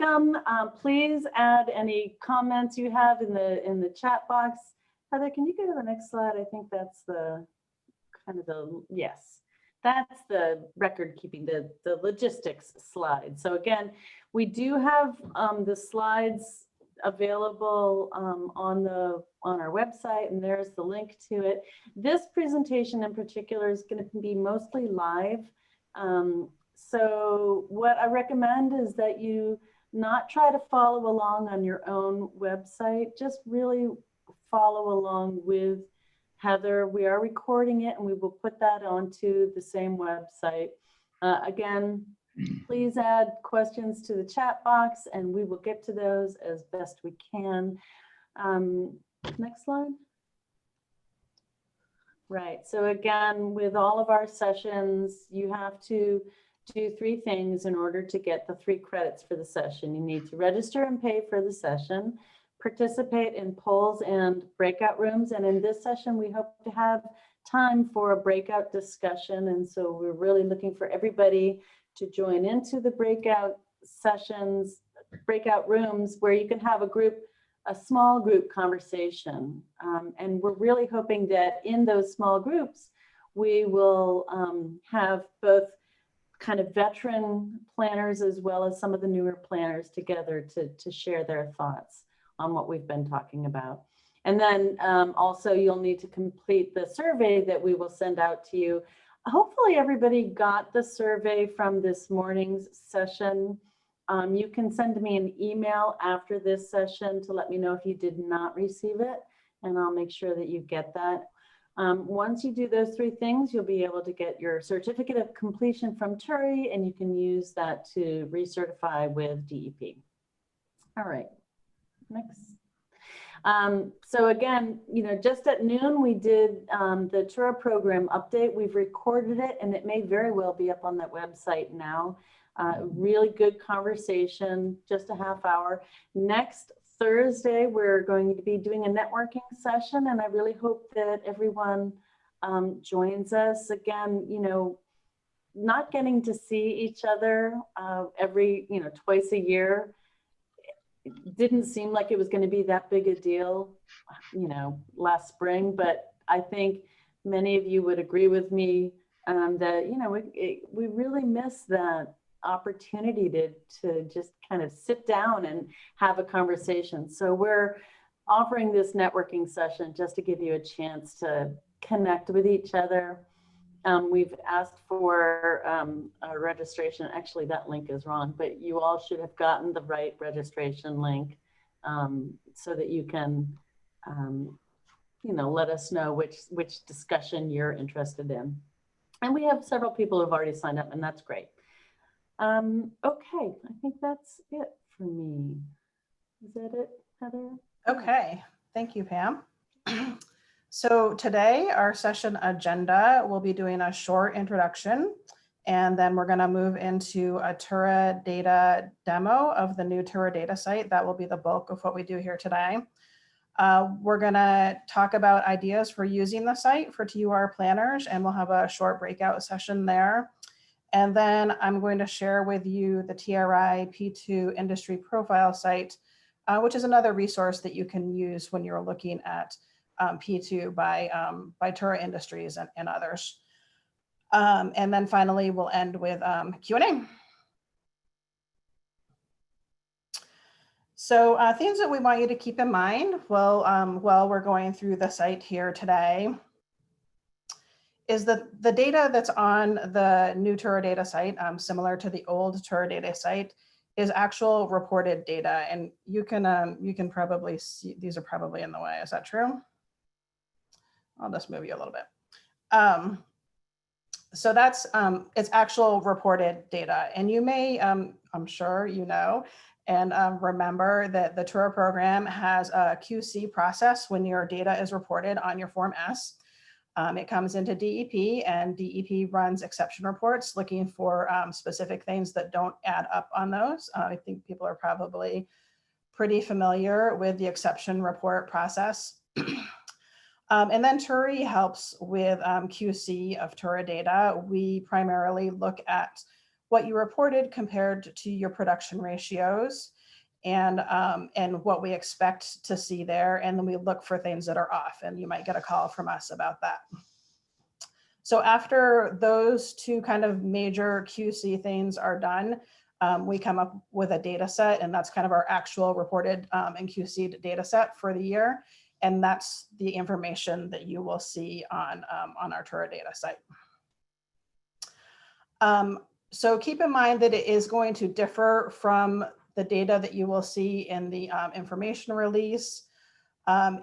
welcome. Please add any comments you have in the chat box. Heather, can you go to the next slide? I think that's the yes, that's the record keeping, the logistics slide. So again, we do have the slides available on our website, and there's the link to it. This presentation in particular is going to be mostly live. So what I recommend is that you not try to follow along on your own website, just really follow along with Heather. We are recording it and we will put that onto the same website. Again, please add questions to the chat box and we will get to those as best we can. Next slide. Right, so again, with all of our sessions, you have to do 3 things in order to get the 3 credits for the session. You need to register and pay for the session, participate in polls and breakout rooms. And in this session, we hope to have time for a breakout discussion. And so we're really looking for everybody to join into the breakout sessions, breakout rooms where you can have a small group conversation. And we're really hoping that in those small groups, we will have both kind of veteran planners as well as some of the newer planners together to share their thoughts on what we've been talking about. And then also you'll need to complete the survey that we will send out to you. Hopefully everybody got the survey from this morning's session. You can send me an email after this session to let me know if you did not receive it, and I'll make sure that you get that. Once you do those 3 things, you'll be able to get your certificate of completion from TURA, and you can use that to recertify with DEP. All right, next. So again, just at noon, we did the TURA program update. We've recorded it, and it may very well be up on that website now. Really good conversation, just a half hour. Next Thursday, we're going to be doing a networking session, and I really hope that everyone joins us. Again, not getting to see each other every, twice a year, it didn't seem like it was going to be that big a deal, last spring, but I think many of you would agree with me that, we really miss that opportunity to just kind of sit down and have a conversation. So we're offering this networking session just to give you a chance to connect with each other. We've asked for a registration. Actually, that link is wrong, but you all should have gotten the right registration link so that you can, let us know which discussion you're interested in. And we have several people who've already signed up, and that's great. Okay, I think that's it for me. Is that it, Heather? Okay, thank you, Pam. So today our session agenda, we'll be doing a short introduction, and then we're going to move into a TURA Data demo of the new TURA Data site. That will be the bulk of what we do here today. We're going to talk about ideas for using the site for TUR planners, and we'll have a short breakout session there. And then I'm going to share with you the TRI P2 industry profile site, which is another resource that you can use when you're looking at P2 by TURA Industries and others. And then finally, we'll end with Q&A. So things that we want you to keep in mind while we're going through the site here today is that the data that's on the new TURA Data site, similar to the old TURA Data site, is actual reported data. And you can probably see, these are probably in the way, is that true? I'll just move you a little bit. So that's, it's actual reported data. And you may, I'm sure you know, and remember that the TURA program has a QC process when your data is reported on your Form S. It comes into DEP, and DEP runs exception reports looking for specific things that don't add up on those. I think people are probably pretty familiar with the exception report process. And then TURA helps with QC of TURA data. We primarily look at what you reported compared to your production ratios, and what we expect to see there. And then we look for things that are off, and you might get a call from us about that. So after those two kind of major QC things are done, we come up with a data set, and that's kind of our actual reported and QC'd data set for the year. And that's the information that you will see on our TURA Data site. So keep in mind that it is going to differ from the data that you will see in the information release,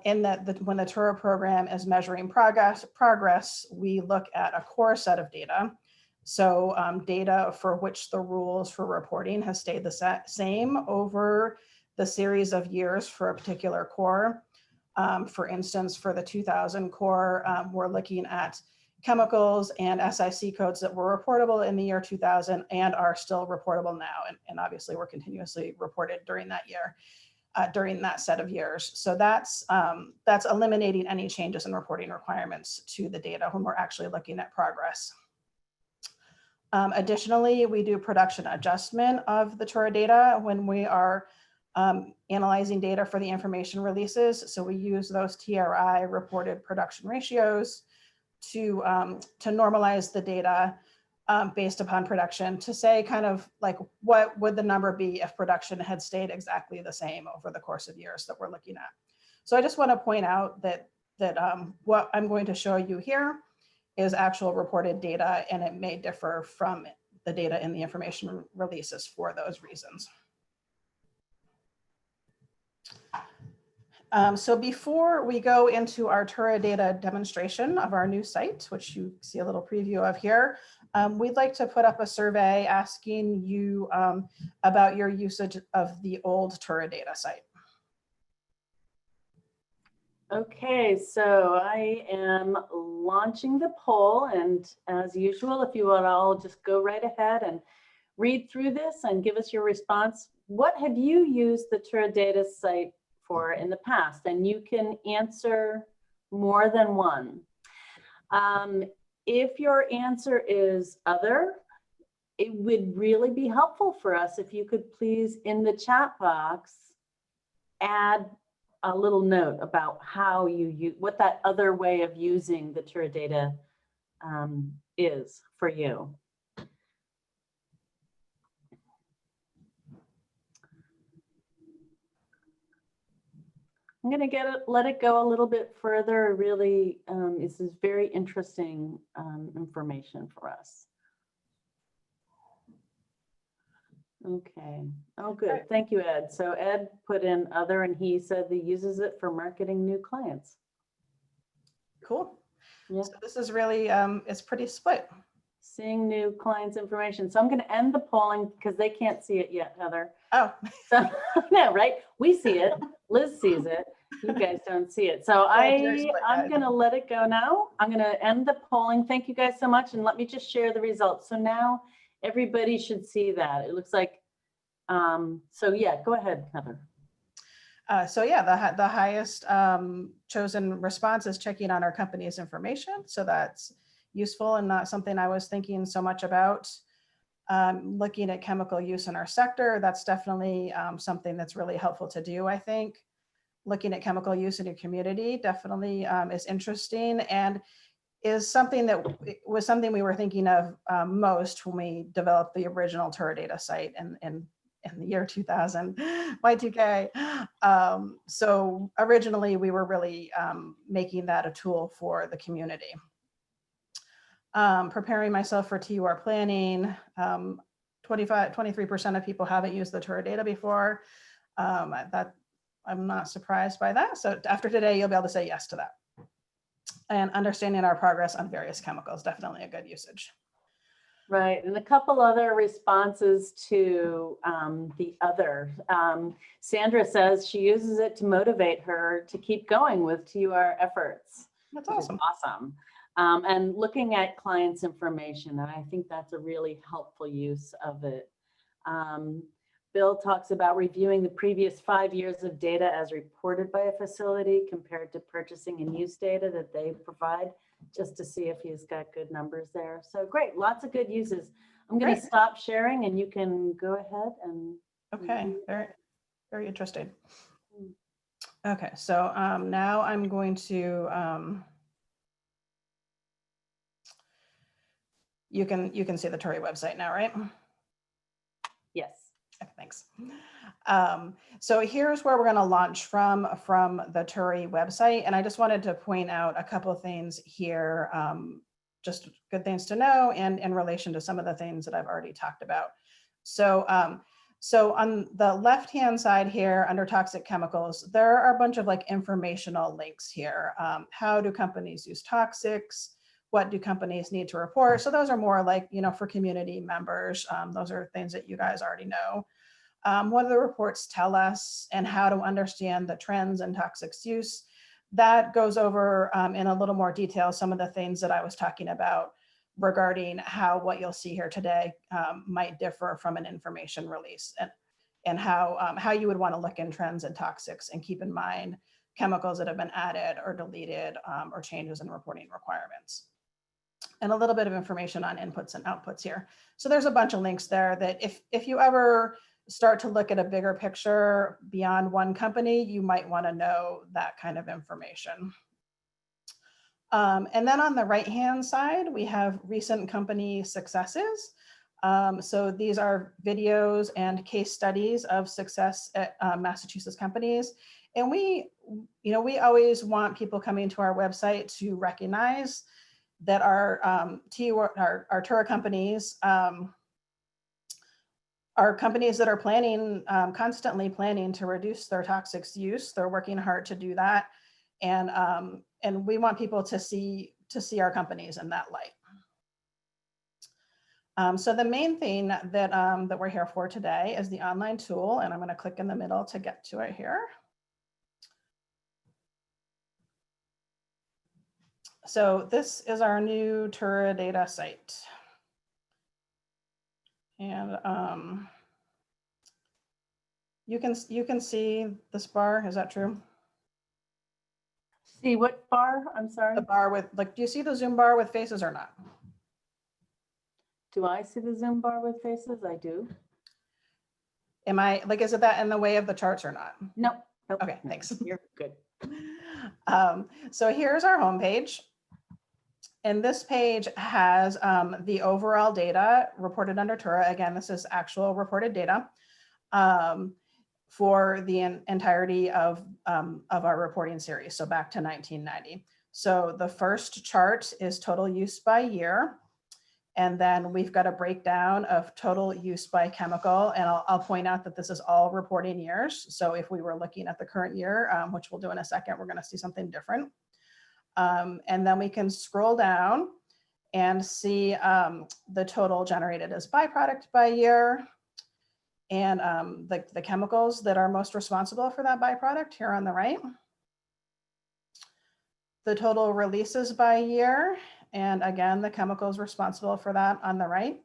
in that when the TURA program is measuring progress, we look at a core set of data. So data for which the rules for reporting has stayed the same over the series of years for a particular core. For instance, for the 2000 core, we're looking at chemicals and SIC codes that were reportable in the year 2000 and are still reportable now. And obviously were continuously reported during that year, during that set of years. So that's eliminating any changes in reporting requirements to the data when we're actually looking at progress. Additionally, we do production adjustment of the TURA data when we are analyzing data for the information releases. So we use those TRI reported production ratios to normalize the data based upon production, to say kind of like what would the number be if production had stayed exactly the same over the course of years that we're looking at. So I just want to point out that what I'm going to show you here is actual reported data, and it may differ from the data in the information releases for those reasons. So before we go into our TURA Data demonstration of our new site, which you see a little preview of here, we'd like to put up a survey asking you about your usage of the old TURA Data site. Okay, so I am launching the poll, and as usual, if you would all just go right ahead and read through this and give us your response. What have you used the TURA Data site for in the past? And you can answer more than one. If your answer is other, it would really be helpful for us if you could please, in the chat box, add a little note about how you use, what that other way of using the TURA Data is for you. I'm going to let it go a little bit further. Really, this is very interesting information for us. Okay. Oh, good. Thank you, Ed. So Ed put in other, and he said he uses it for marketing new clients. Cool. Yeah. So this is really, it's pretty split. Seeing new clients' information. So I'm going to end the polling because they can't see it yet, Heather. Oh. So, no, right? We see it. Liz sees it. You guys don't see it. So I'm going to let it go now. I'm going to end the polling. Thank you guys so much. And let me just share the results. So now everybody should see that. It looks like, so yeah, go ahead, Heather. So yeah, the highest chosen response is checking on our company's information. So that's useful and not something I was thinking so much about. Looking at chemical use in our sector, that's definitely something that's really helpful to do, I think. Looking at chemical use in your community definitely is interesting, and is something that was something we were thinking of most when we developed the original TURA Data site in the year 2000, Y2K. So originally we were really making that a tool for the community. Preparing myself for TUR planning, 23% of people haven't used the TURA Data before. That I'm not surprised by that. So after today, you'll be able to say yes to that. And understanding our progress on various chemicals, definitely a good usage. Right, and a couple other responses to the other. Sandra says she uses it to motivate her to keep going with TUR efforts. That's awesome. Awesome. And looking at clients' information, and I think that's a really helpful use of it. Bill talks about reviewing the previous 5 years of data as reported by a facility compared to purchasing and use data that they provide, just to see if he's got good numbers there. So great, lots of good uses. I'm going to Great. stop sharing and you can go ahead and. Okay, very, very interesting. Okay, so now I'm going to, you can see the TURA website now, right? Yes. Okay, thanks. So here's where we're going to launch from the TURA website. And I just wanted to point out a couple of things here, just good things to know and in relation to some of the things that I've already talked about. So, so on the left-hand side here under toxic chemicals, there are a bunch of like informational links here. How do companies use toxics? What do companies need to report? So those are more like, you know, for community members. Those are things that you guys already know. What do the reports tell us and how to understand the trends in toxics use? That goes over in a little more detail some of the things that I was talking about regarding how what you'll see here today might differ from an information release and how you would want to look in trends and toxics and keep in mind chemicals that have been added or deleted or changes in reporting requirements. And a little bit of information on inputs and outputs here. So there's a bunch of links there that if you ever start to look at a bigger picture beyond one company, you might want to know that kind of information. And then on the right-hand side, we have recent company successes. So these are videos and case studies of success at Massachusetts companies. And we always want people coming to our website to recognize that our TURA companies are companies that are planning, constantly planning to reduce their toxics use. They're working hard to do that. And we want people to see our companies in that light. So the main thing that we're here for today is the online tool, and I'm going to click in the middle to get to it here. So this is our new TURA Data site. And you can see this bar, is that true? See what bar? I'm sorry. The bar with, like, do you see the Zoom bar with faces or not? Do I see the Zoom bar with faces? I do. Am I, like, is it that in the way of the charts or not? Nope. Nope. Okay, thanks. You're good. So here's our homepage. And this page has the overall data reported under TURA. Again, this is actual reported data for the entirety of our reporting series, so back to 1990. So the first chart is total use by year. And then we've got a breakdown of total use by chemical. And I'll point out that this is all reporting years. So if we were looking at the current year, which we'll do in a second, we're going to see something different. And then we can scroll down and see the total generated as byproduct by year and the chemicals that are most responsible for that byproduct here on the right. The total releases by year, and again, the chemicals responsible for that on the right.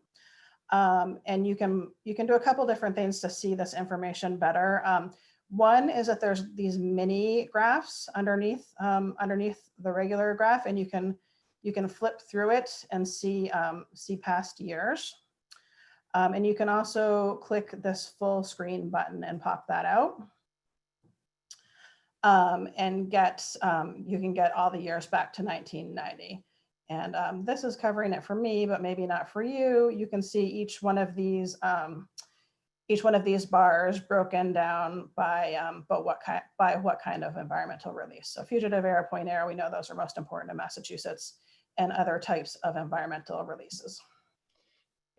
And you can do a couple different things to see this information better. One is that there's these mini graphs underneath the regular graph, and you can flip through it and see past years. And you can also click this full screen button and pop that out. And you can get all the years back to 1990. And this is covering it for me, but maybe not for you. You can see each one of these bars broken down by what kind of environmental release. So fugitive air, point air, we know those are most important in Massachusetts, and other types of environmental releases.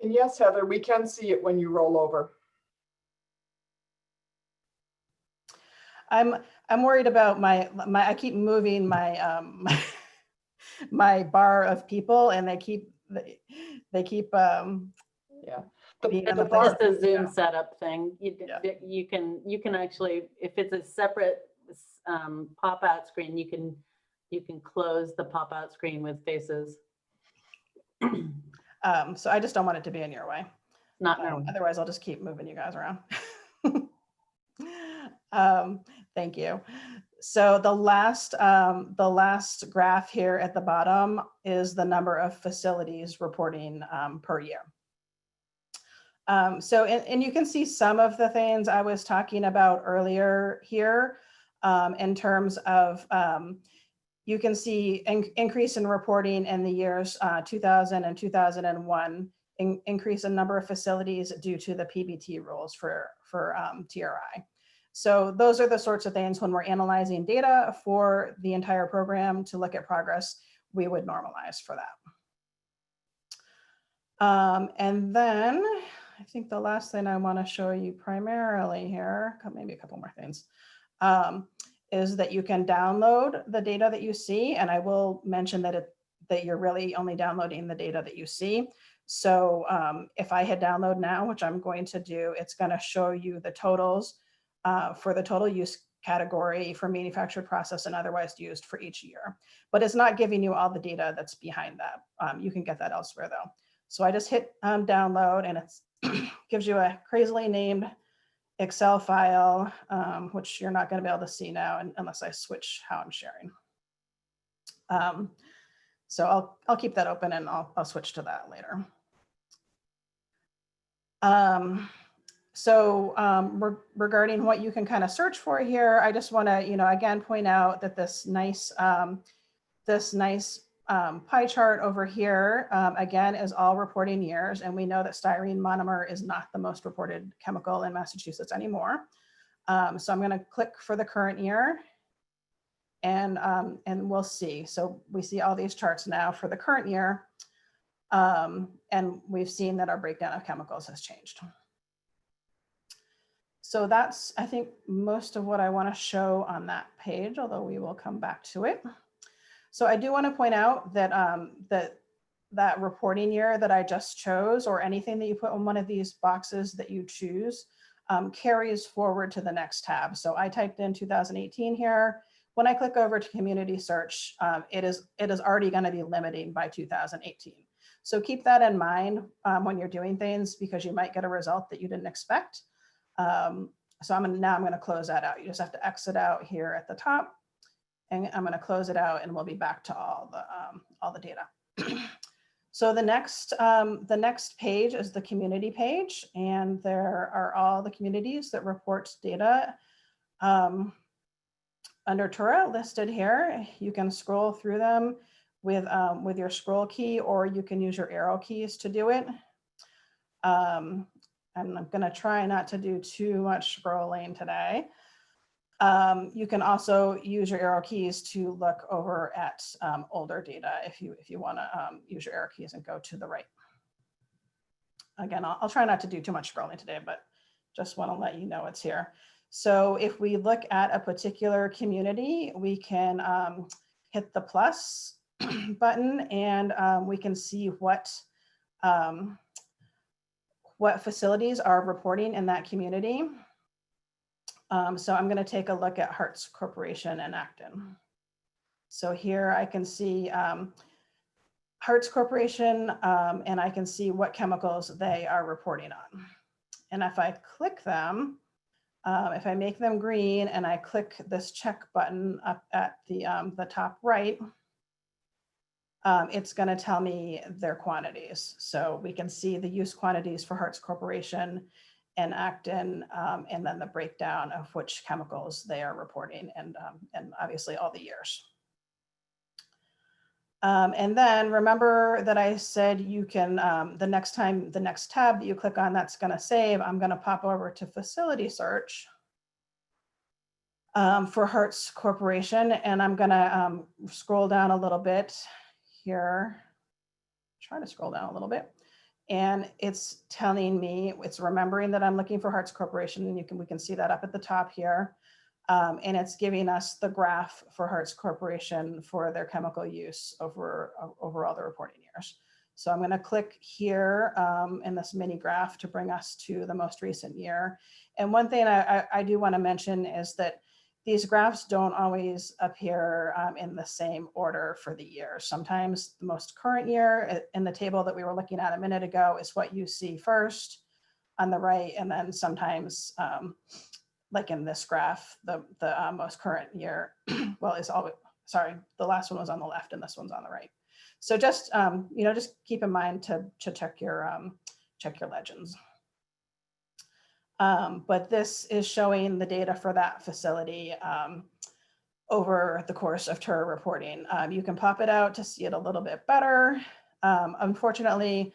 And yes, Heather, we can see it when you roll over. I'm worried about I keep moving my my bar of people, and they keep Yeah. It's just a Zoom setup thing. You can actually, if it's a separate pop out screen, you can close the pop out screen with faces. So I just don't want it to be in your way. Not no. Otherwise, I'll just keep moving you guys around. Thank you. So the last graph here at the bottom is the number of facilities reporting per year. And you can see some of the things I was talking about earlier here in terms of, you can see increase in reporting in the years 2000 and 2001, increase in number of facilities due to the PBT rules for TRI. So those are the sorts of things when we're analyzing data for the entire program to look at progress, we would normalize for that. And then I think the last thing I want to show you primarily here, maybe a couple more things, is that you can download the data that you see. And I will mention that you're really only downloading the data that you see. So if I hit download now, which I'm going to do, it's going to show you the totals for the total use category for manufactured, process, and otherwise used for each year. But it's not giving you all the data that's behind that. You can get that elsewhere though. So I just hit download, and it gives you a crazily named Excel file, which you're not going to be able to see now unless I switch how I'm sharing. So I'll keep that open, and I'll switch to that later. Regarding what you can kind of search for here, I just want to, again, point out that this nice pie chart over here, again, is all reporting years. And we know that styrene monomer is not the most reported chemical in Massachusetts anymore. So I'm going to click for the current year, and we'll see. So we see all these charts now for the current year. And we've seen that our breakdown of chemicals has changed. So that's, I think, most of what I want to show on that page, although we will come back to it. So I do want to point out that that reporting year that I just chose, or anything that you put in one of these boxes that you choose, carries forward to the next tab. So I typed in 2018 here. When I click over to community search, it is already going to be limiting by 2018. So keep that in mind when you're doing things, because you might get a result that you didn't expect. So now I'm going to close that out. You just have to exit out here at the top, and I'm going to close it out, and we'll be back to all the data. So the next page is the community page, and there are all the communities that report data under TURA listed here. You can scroll through them with your scroll key, or you can use your arrow keys to do it. I'm going to try not to do too much scrolling today. You can also use your arrow keys to look over at older data if you want to use your arrow keys and go to the right. Again, I'll try not to do too much scrolling today, but just want to let you know it's here. So if we look at a particular community, we can hit the plus button, and we can see what facilities are reporting in that community. So I'm going to take a look at Hartz Corporation and Acton. So here I can see Hartz Corporation, and I can see what chemicals they are reporting on. And if I click them, if I make them green and I click this check button up at the top right, it's going to tell me their quantities. So we can see the use quantities for Hartz Corporation and Acton, and then the breakdown of which chemicals they are reporting, and obviously all the years. And then remember that I said you can, the next tab that you click on, that's going to save. I'm going to pop over to facility search for Hartz Corporation, and I'm going to scroll down a little bit here. Try to scroll down a little bit. And it's telling me, it's remembering that I'm looking for Hartz Corporation, and we can see that up at the top here. And it's giving us the graph for Hartz Corporation for their chemical use over all the reporting years. So I'm going to click here in this mini graph to bring us to the most recent year. And one thing I do want to mention is that these graphs don't always appear in the same order for the year. Sometimes the most current year in the table that we were looking at a minute ago is what you see first on the right. And then sometimes, like in this graph, the most current year, well, is always, sorry, the last one was on the left and this one's on the right. So just, just keep in mind to check your legends. But this is showing the data for that facility over the course of TURA reporting. You can pop it out to see it a little bit better. Unfortunately,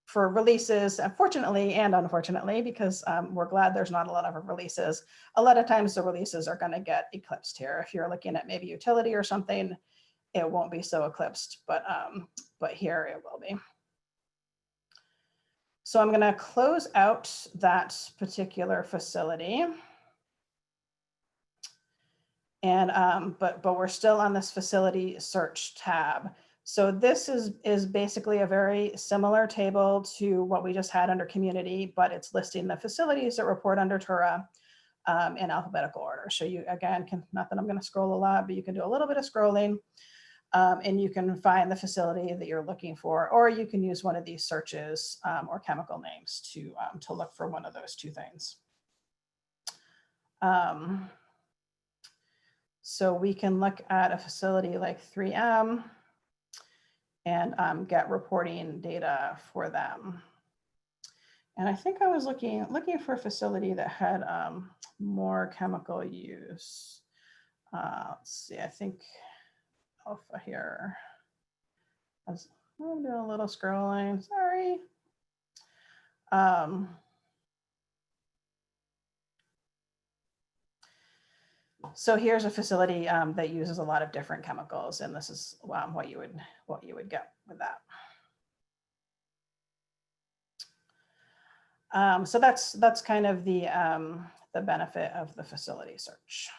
for releases, fortunately and unfortunately, because we're glad there's not a lot of releases, a lot of times the releases are going to get eclipsed here. If you're looking at maybe utility or something, it won't be so eclipsed, but here it will be. So I'm going to close out that particular facility. And but we're still on this facility search tab. So this is basically a very similar table to what we just had under community, but it's listing the facilities that report under TURA in alphabetical order. So you, again, not that I'm going to scroll a lot, but you can do a little bit of scrolling and you can find the facility that you're looking for, or you can use one of these searches or chemical names to look for one of those two things. So we can look at a facility like 3M and get reporting data for them. And I think I was looking for a facility that had more chemical use. Let's see, I think Alpha here. I'm doing a little scrolling, sorry. So here's a facility that uses a lot of different chemicals, and this is what you would get with that. So that's kind of the benefit of the facility search.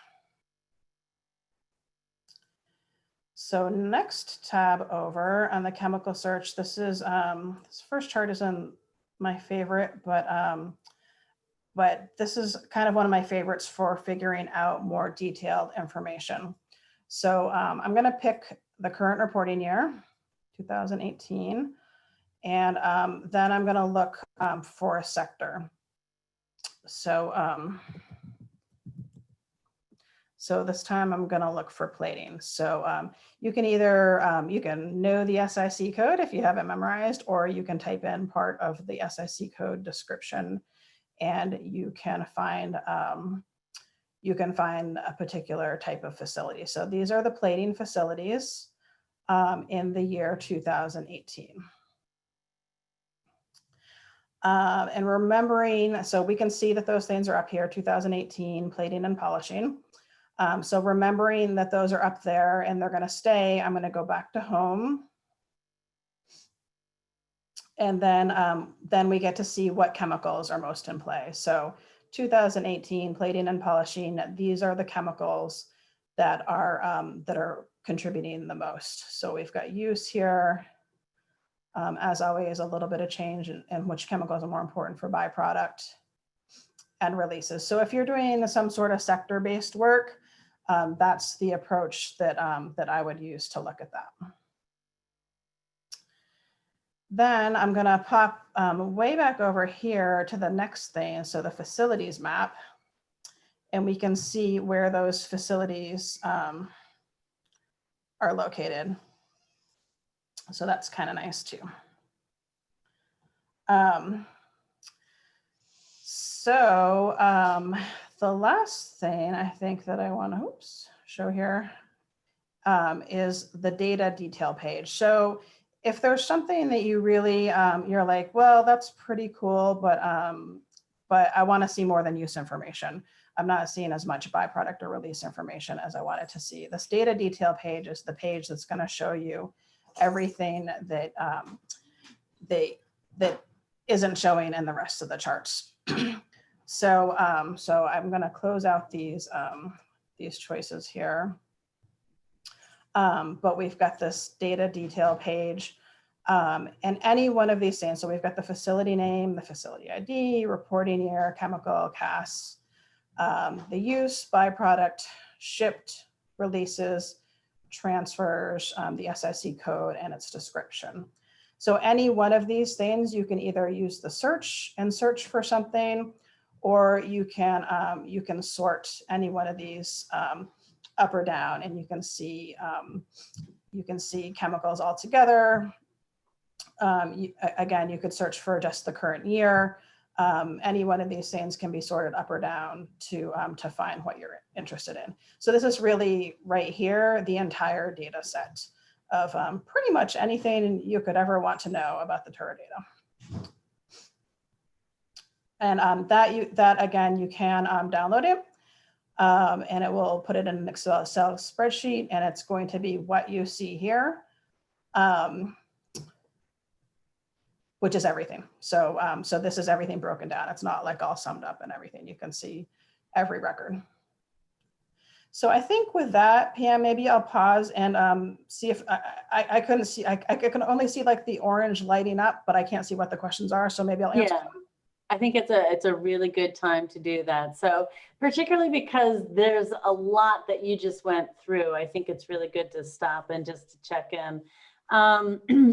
So next tab over on the chemical search, this is this first chart isn't my favorite, but this is kind of one of my favorites for figuring out more detailed information. So I'm going to pick the current reporting year, 2018, and then I'm going to look for a sector. So so this time I'm going to look for plating. So you can either, you can know the SIC code if you have it memorized, or you can type in part of the SIC code description and you can find a particular type of facility. So these are the plating facilities in the year 2018. And remembering, so we can see that those things are up here, 2018, plating and polishing. So remembering that those are up there and they're going to stay, I'm going to go back to home. And then we get to see what chemicals are most in play. So 2018, plating and polishing, these are the chemicals that are contributing the most. So we've got use here. As always, a little bit of change in which chemicals are more important for byproduct and releases. So if you're doing some sort of sector-based work, that's the approach that I would use to look at that. Then I'm going to pop way back over here to the next thing, so the facilities map, and we can see where those facilities are located. So that's kind of nice too. The last thing I think that I want to show here is the data detail page. So if there's something that you really, you're like, well, that's pretty cool, but I want to see more than use information. I'm not seeing as much byproduct or release information as I wanted to see. This data detail page is the page that's going to show you everything that that isn't showing in the rest of the charts. So I'm going to close out these choices here. But we've got this data detail page and any one of these things. So we've got the facility name, the facility ID, reporting year, chemical, CAS, the use, byproduct, shipped, releases, transfers, the SIC code, and its description. So any one of these things, you can either use the search and search for something, or you can sort any one of these up or down, and you can see chemicals all together. Again, you could search for just the current year. any one of these things can be sorted up or down to find what you're interested in. So this is really right here, the entire data set of pretty much anything you could ever want to know about the TURA data. And that again, you can download it, and it will put it in an Excel spreadsheet, and it's going to be what you see here, which is everything. So, so this is everything broken down. It's not like all summed up and everything. You can see every record. So I think with that, Pam, maybe I'll pause and see if I couldn't see, I can only see like the orange lighting up, but I can't see what the questions are. So maybe I'll answer them. I think it's a really good time to do that. So particularly because there's a lot that you just went through, I think it's really good to stop and just to check in.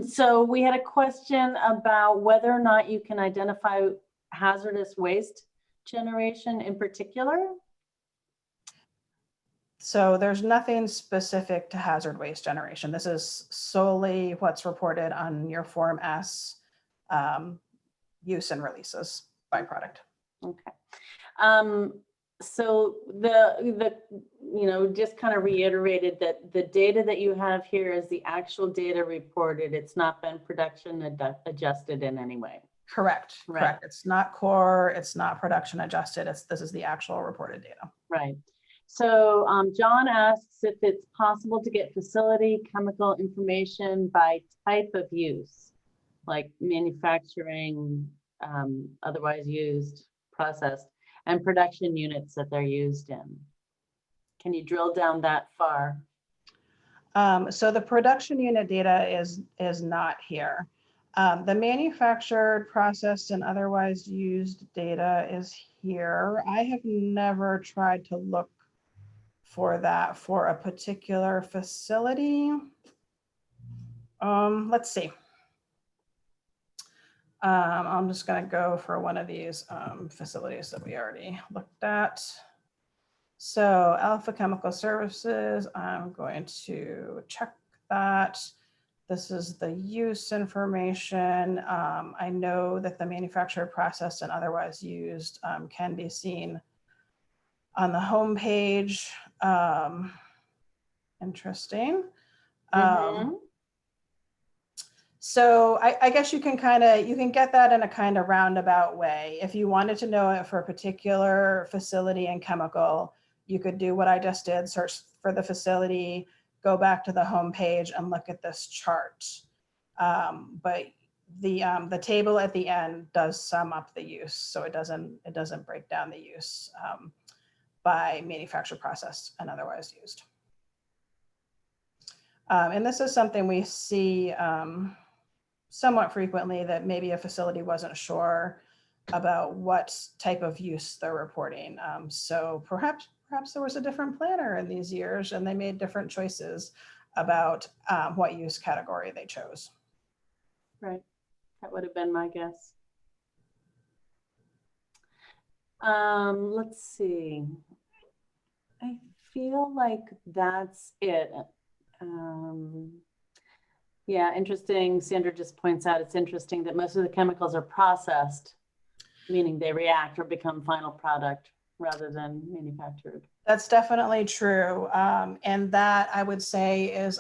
So we had a question about whether or not you can identify hazardous waste generation in particular. So there's nothing specific to hazard waste generation. This is solely what's reported on your Form S use and releases by product. Okay. So the just kind of reiterated that the data that you have here is the actual data reported. It's not been production adjusted in any way. Correct. Right. Correct. It's not core. It's not production adjusted. This is the actual reported data. Right. So John asks if it's possible to get facility chemical information by type of use, like manufacturing, otherwise used, processed, and production units that they're used in. Can you drill down that far? So the production unit data is not here. The manufactured, processed, and otherwise used data is here. I have never tried to look for that for a particular facility. Let's see. I'm just going to go for one of these facilities that we already looked at. So Alpha Chemical Services, I'm going to check that. This is the use information. I know that the manufactured, processed, and otherwise used can be seen on the home page. Interesting. So I guess you can get that in a kind of roundabout way. If you wanted to know it for a particular facility and chemical, you could do what I just did, search for the facility, go back to the home page and look at this chart. But the table at the end does sum up the use, so it doesn't break down the use by manufactured, processed, and otherwise used. And this is something we see somewhat frequently, that maybe a facility wasn't sure about what type of use they're reporting. So perhaps there was a different planner in these years and they made different choices about what use category they chose. Right, that would have been my guess. Let's see. I feel like that's it. Yeah, interesting. Sandra just points out it's interesting that most of the chemicals are processed, meaning they react or become final product rather than manufactured. That's definitely true. And that, I would say, is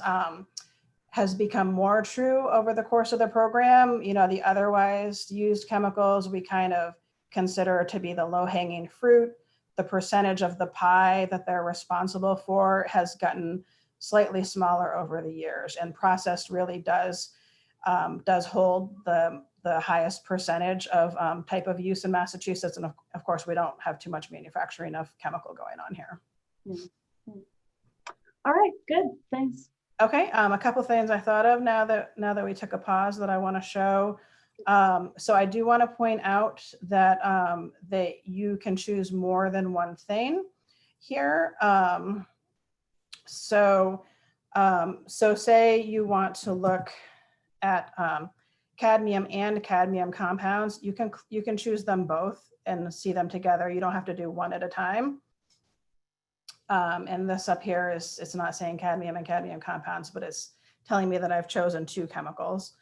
has become more true over the course of the program. You know, the otherwise used chemicals we kind of consider to be the low-hanging fruit. The percentage of the pie that they're responsible for has gotten slightly smaller over the years, and processed really does hold the highest percentage of type of use in Massachusetts. And of course, we don't have too much manufacturing of chemical going on here. Mm-hmm. All right, good, thanks. Okay, a couple things I thought of now that we took a pause that I want to show. So I do want to point out that that you can choose more than one thing here. So say you want to look at cadmium and cadmium compounds, you can choose them both and see them together. You don't have to do one at a time. And this up here it's not saying cadmium and cadmium compounds, but it's telling me that I've chosen two chemicals.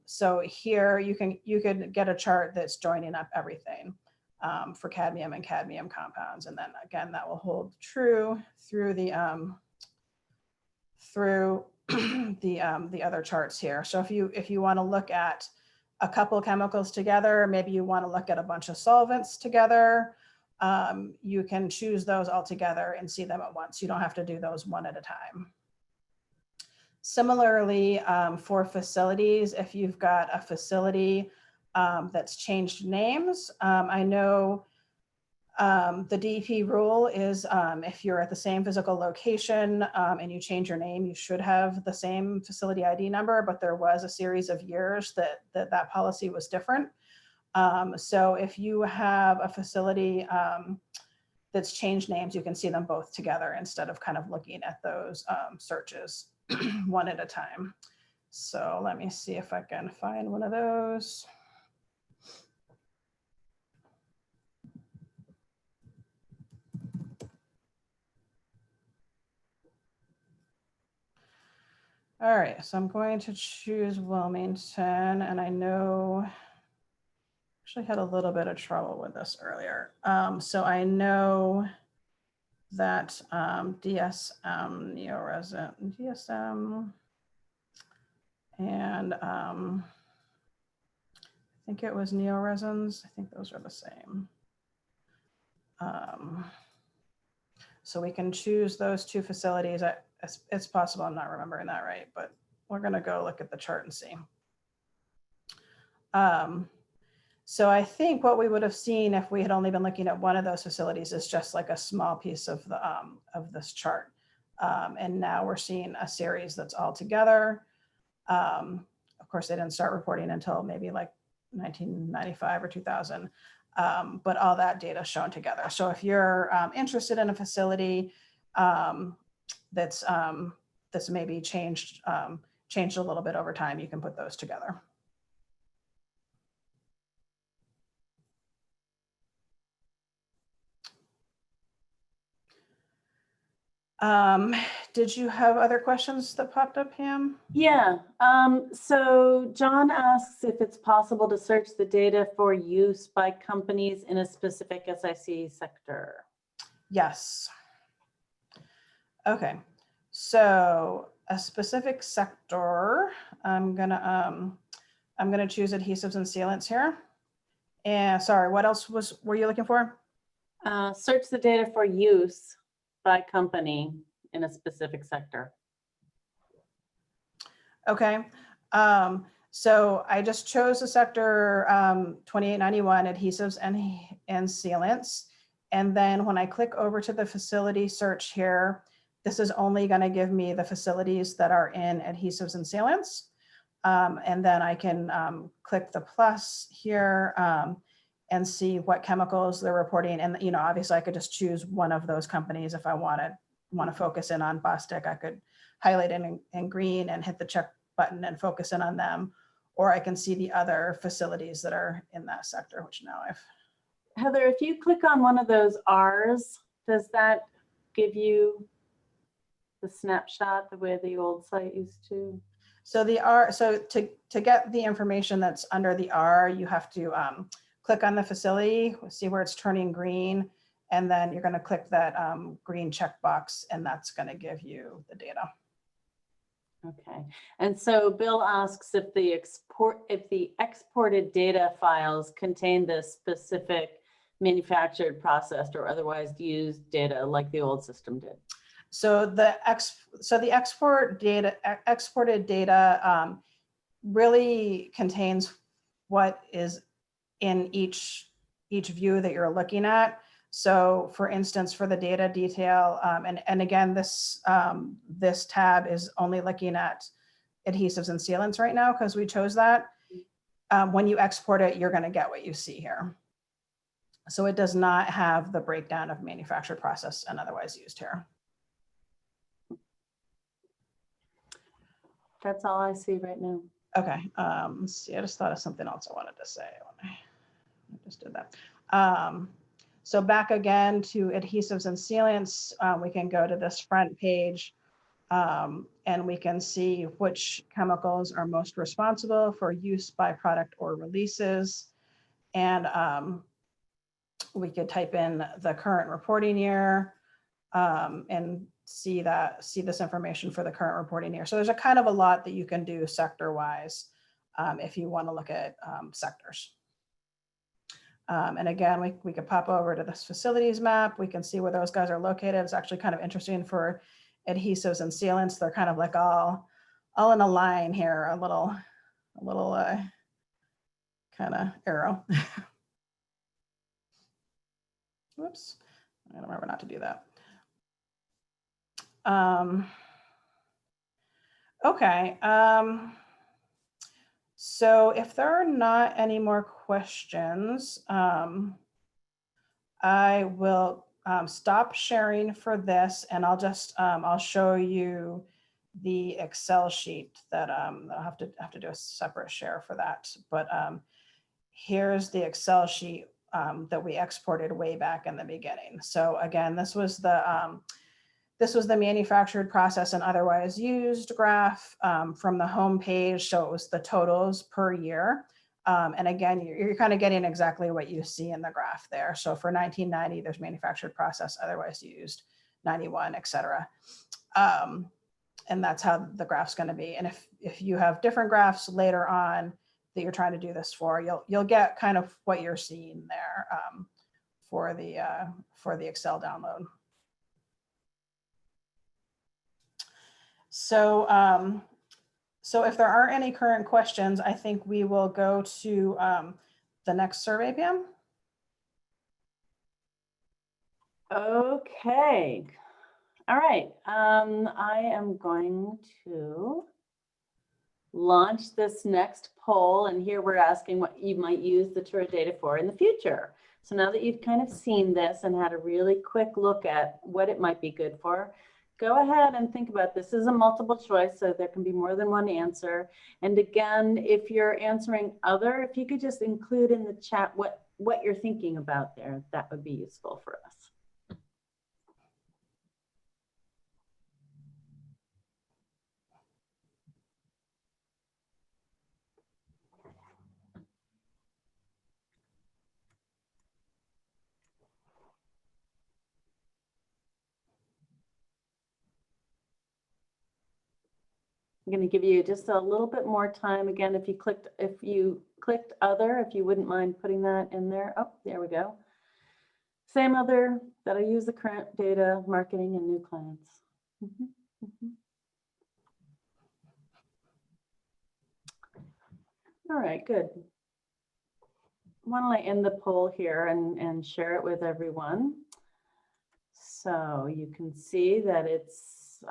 So here you could get a chart that's joining up everything for cadmium and cadmium compounds. And then again, that will hold true through the the other charts here. So if you want to look at a couple chemicals together, maybe you want to look at a bunch of solvents together, you can choose those all together and see them at once. You don't have to do those one at a time. Similarly, for facilities, if you've got a facility that's changed names, I know the DEP rule is if you're at the same physical location and you change your name, you should have the same facility ID number, but there was a series of years that policy was different. So if you have a facility that's changed names, you can see them both together instead of kind of looking at those searches one at a time. So let me see if I can find one of those. All right, so I'm going to choose Wilmington, and I know, actually had a little bit of trouble with this earlier. So I know that DSM, neoresin, DSM, and I think it was neoresins. I think those are the same. So we can choose those two facilities. It's possible I'm not remembering that right, but we're going to go look at the chart and see. So I think what we would have seen if we had only been looking at one of those facilities is just like a small piece of the of this chart. And now we're seeing a series that's all together. Of course, they didn't start reporting until maybe like 1995 or 2000. But all that data is shown together. So if you're interested in a facility that's maybe changed a little bit over time, you can put those together. Did you have other questions that popped up, Pam? Yeah, so John asks if it's possible to search the data for use by companies in a specific SIC sector. Yes. Okay, so a specific sector, I'm gonna choose adhesives and sealants here. And sorry, what else were you looking for? Search the data for use by company in a specific sector. Okay, so I just chose the sector 2891, adhesives and sealants. And then when I click over to the facility search here, this is only going to give me the facilities that are in adhesives and sealants. And then I can click the plus here and see what chemicals they're reporting. And obviously I could just choose one of those companies if I want to focus in on Bostik. I could highlight it in green and hit the check button and focus in on them. Or I can see the other facilities that are in that sector, which now I've. Heather, if you click on one of those R's, does that give you the snapshot the way the old site used to? So the R, so to get the information that's under the R, you have to click on the facility, see where it's turning green, and then you're going to click that green checkbox, and that's going to give you the data. Okay, and so Bill asks if the exported data files contain the specific manufactured, processed, or otherwise used data like the old system did. So the exported data really contains what is in each view that you're looking at. So for instance, for the data detail, and again, this tab is only looking at adhesives and sealants right now because we chose that. When you export it, you're going to get what you see here. So it does not have the breakdown of manufactured, processed, and otherwise used here. That's all I see right now. Okay, let's see, I just thought of something else I wanted to say when I just did that. So back again to adhesives and sealants, we can go to this front page And we can see which chemicals are most responsible for use by product or releases. And we could type in the current reporting year and see this information for the current reporting year. So there's a kind of a lot that you can do sector-wise if you want to look at sectors. And again, we could pop over to this facilities map. We can see where those guys are located. It's actually kind of interesting for adhesives and sealants. They're kind of like all in a line here, a little kind of arrow. Whoops, I don't remember not to do that. Okay, so if there are not any more questions, I will stop sharing for this, and I'll just I'll show you the Excel sheet that I'll have to do a separate share for that. But here's the Excel sheet that we exported way back in the beginning. So again, this was the manufactured, process, and otherwise used graph from the home page. So it was the totals per year. And again, you're kind of getting exactly what you see in the graph there. So for 1990, there's manufactured, process, otherwise used, 91, et cetera. And that's how the graph's going to be. And if you have different graphs later on that you're trying to do this for, you'll get kind of what you're seeing there for the Excel download. So, so if there aren't any current questions, I think we will go to the next survey, Pam. Okay. All right. I am going to launch this next poll, and here we're asking what you might use the TURA data for in the future. So now that you've kind of seen this and had a really quick look at what it might be good for, go ahead and think about this. This is a multiple choice, so there can be more than one answer. And again, if you're answering other, if you could just include in the chat what you're thinking about there, that would be useful for us. I'm going to give you just a little bit more time. Again, if you clicked other, if you wouldn't mind putting that in there. Oh, there we go. Same other that I use the current data, marketing, and new clients. All right, good. Why don't I end the poll here and share it with everyone? So you can see that it's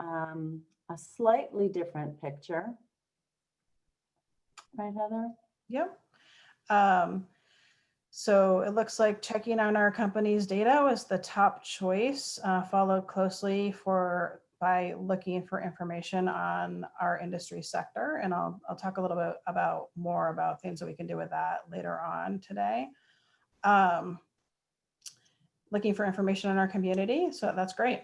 a slightly different picture. Right, Heather? Yep. So it looks like checking on our company's data was the top choice, followed closely by looking for information on our industry sector. And I'll talk a little bit more about things that we can do with that later on today. Looking for information on our community, so that's great.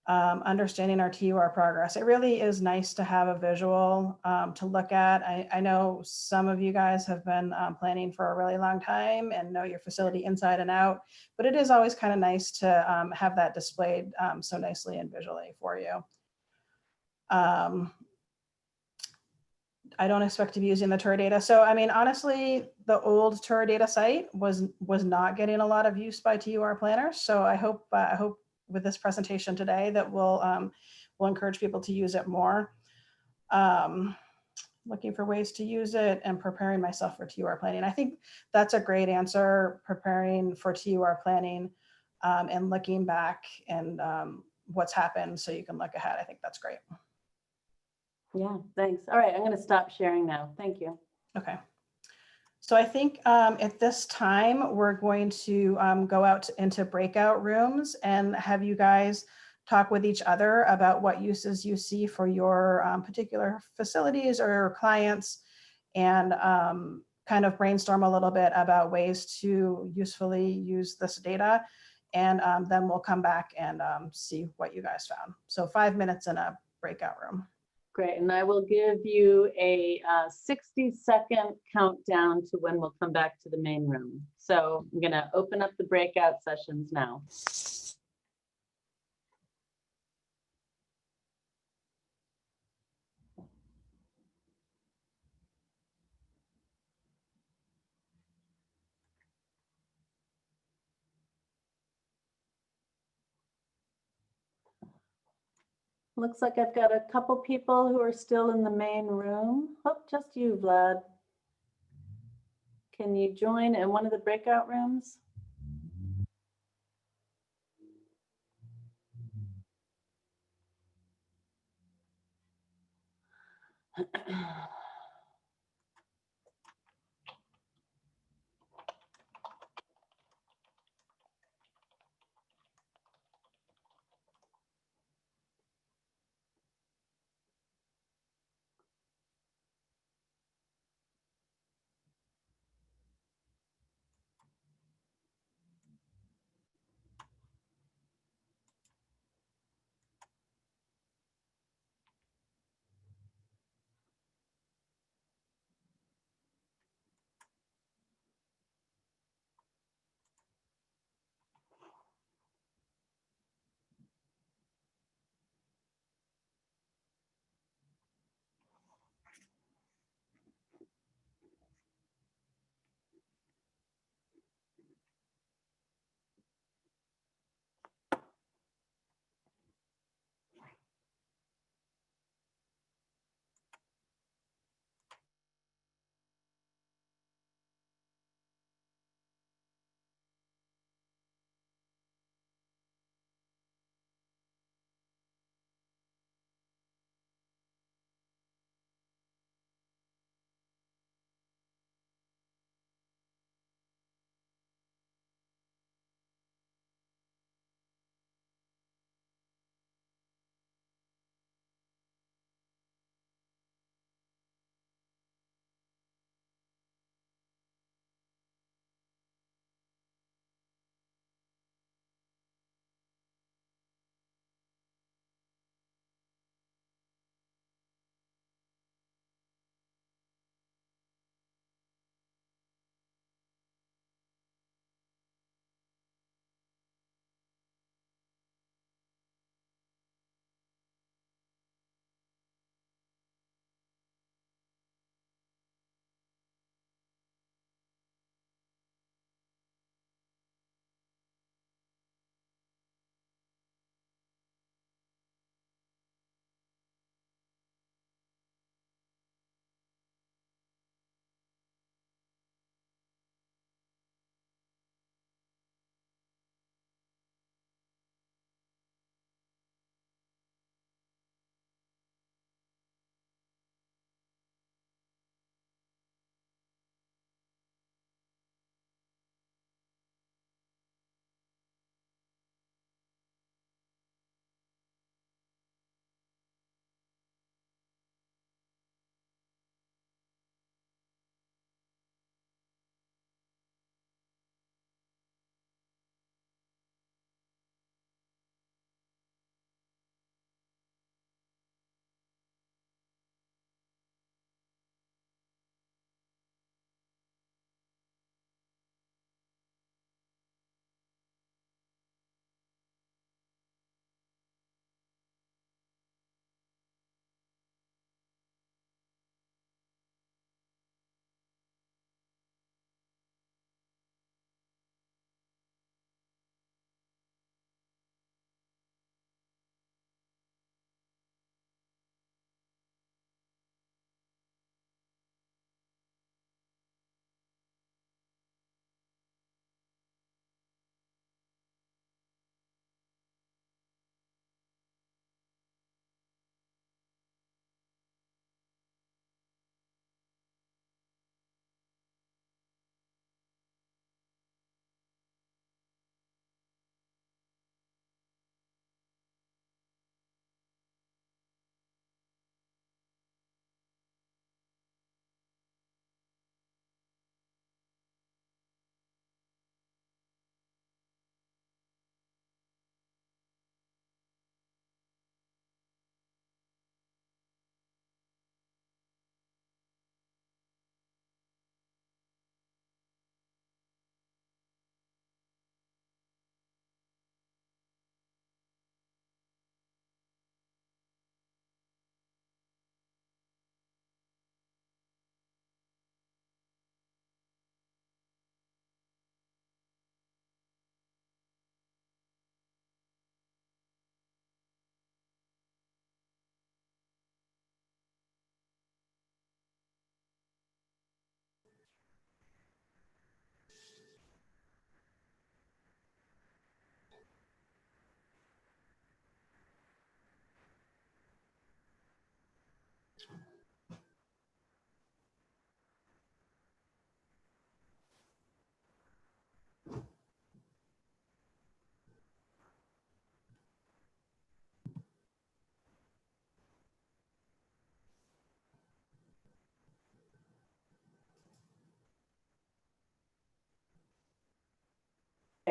Understanding our TUR progress. It really is nice to have a visual to look at. I know some of you guys have been planning for a really long time and know your facility inside and out, but it is always kind of nice to have that displayed so nicely and visually for you. I don't expect to be using the TURA data. So, I mean, honestly, the old TURA data site was not getting a lot of use by TUR planners. So I hope with this presentation today that we'll encourage people to use it more. Looking for ways to use it and preparing myself for TUR planning. I think that's a great answer, preparing for TUR planning and looking back and what's happened so you can look ahead. I think that's great. Yeah, thanks. All right, I'm going to stop sharing now. Thank you. Okay. So I think at this time, we're going to go out into breakout rooms and have you guys talk with each other about what uses you see for your particular facilities or clients, and kind of brainstorm a little bit about ways to usefully use this data. And then we'll come back and see what you guys found. So 5 minutes in a breakout room. Great, and I will give you a 60-second countdown to when we'll come back to the main room. So I'm gonna open up the breakout sessions now. Looks like I've got a couple people who are still in the main room. Oh, just you, Vlad. Can you join in one of the breakout rooms?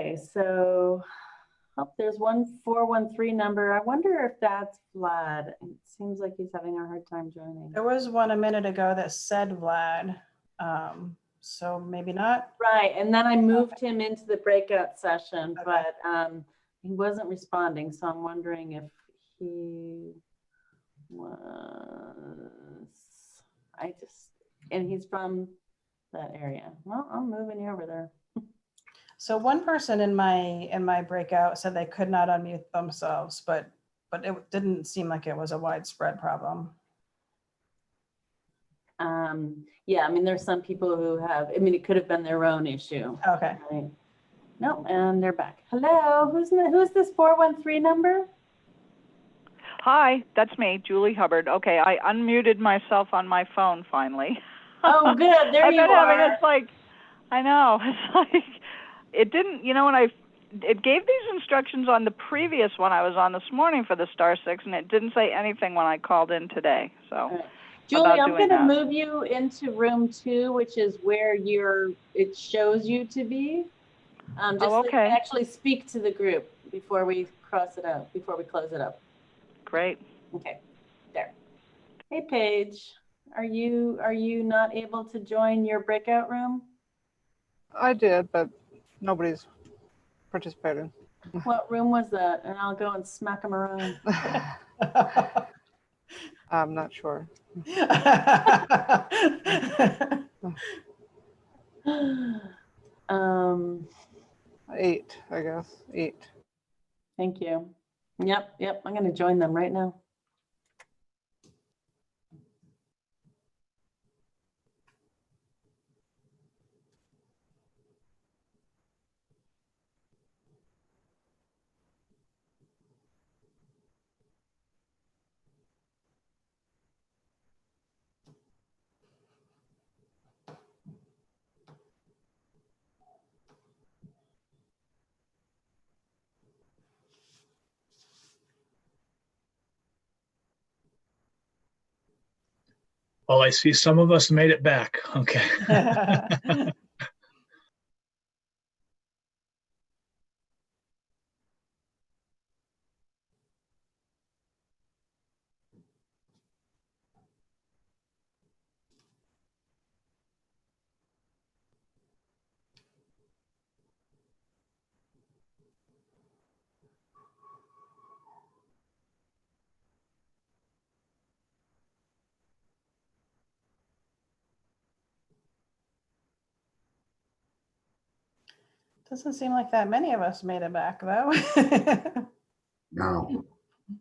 Okay, so there's 1413 number. I wonder if that's Vlad. It seems like he's having a hard time joining. There was one a minute ago that said Vlad, so maybe not. Right, and then I moved him into the breakout session, but he wasn't responding, so I'm wondering if he was. And he's from that area. Well, I'm moving you over there. So one person in my breakout said they could not unmute themselves, but it didn't seem like it was a widespread problem. Yeah, I mean, there's some people who have, I mean, it could have been their own issue. Okay. Right? No, and they're back. Hello, who's this 413 number? Hi, that's me, Julie Hubbard. Okay, I unmuted myself on my phone finally. Oh, good. There I've you been are. having, it's like, I know, it's like, it didn't, you know, when it gave these instructions on the previous one I was on this morning for the *6, and it didn't say anything when I called in today, so. Right. Julie, I'm doing going to that. move you into room 2, which is where it shows you to be. Just so you okay. can actually speak to the group before we close it up. Great. Okay, there. Hey, Paige, are you not able to join your breakout room? I did, but nobody's participated. What room was that? And I'll go and smack them around. I'm not sure. 8, I guess. 8. Thank you. Yep. I'm going to join them right now. Well, I see some of us made it back. Okay. Doesn't seem like that many of us made it back, though. No.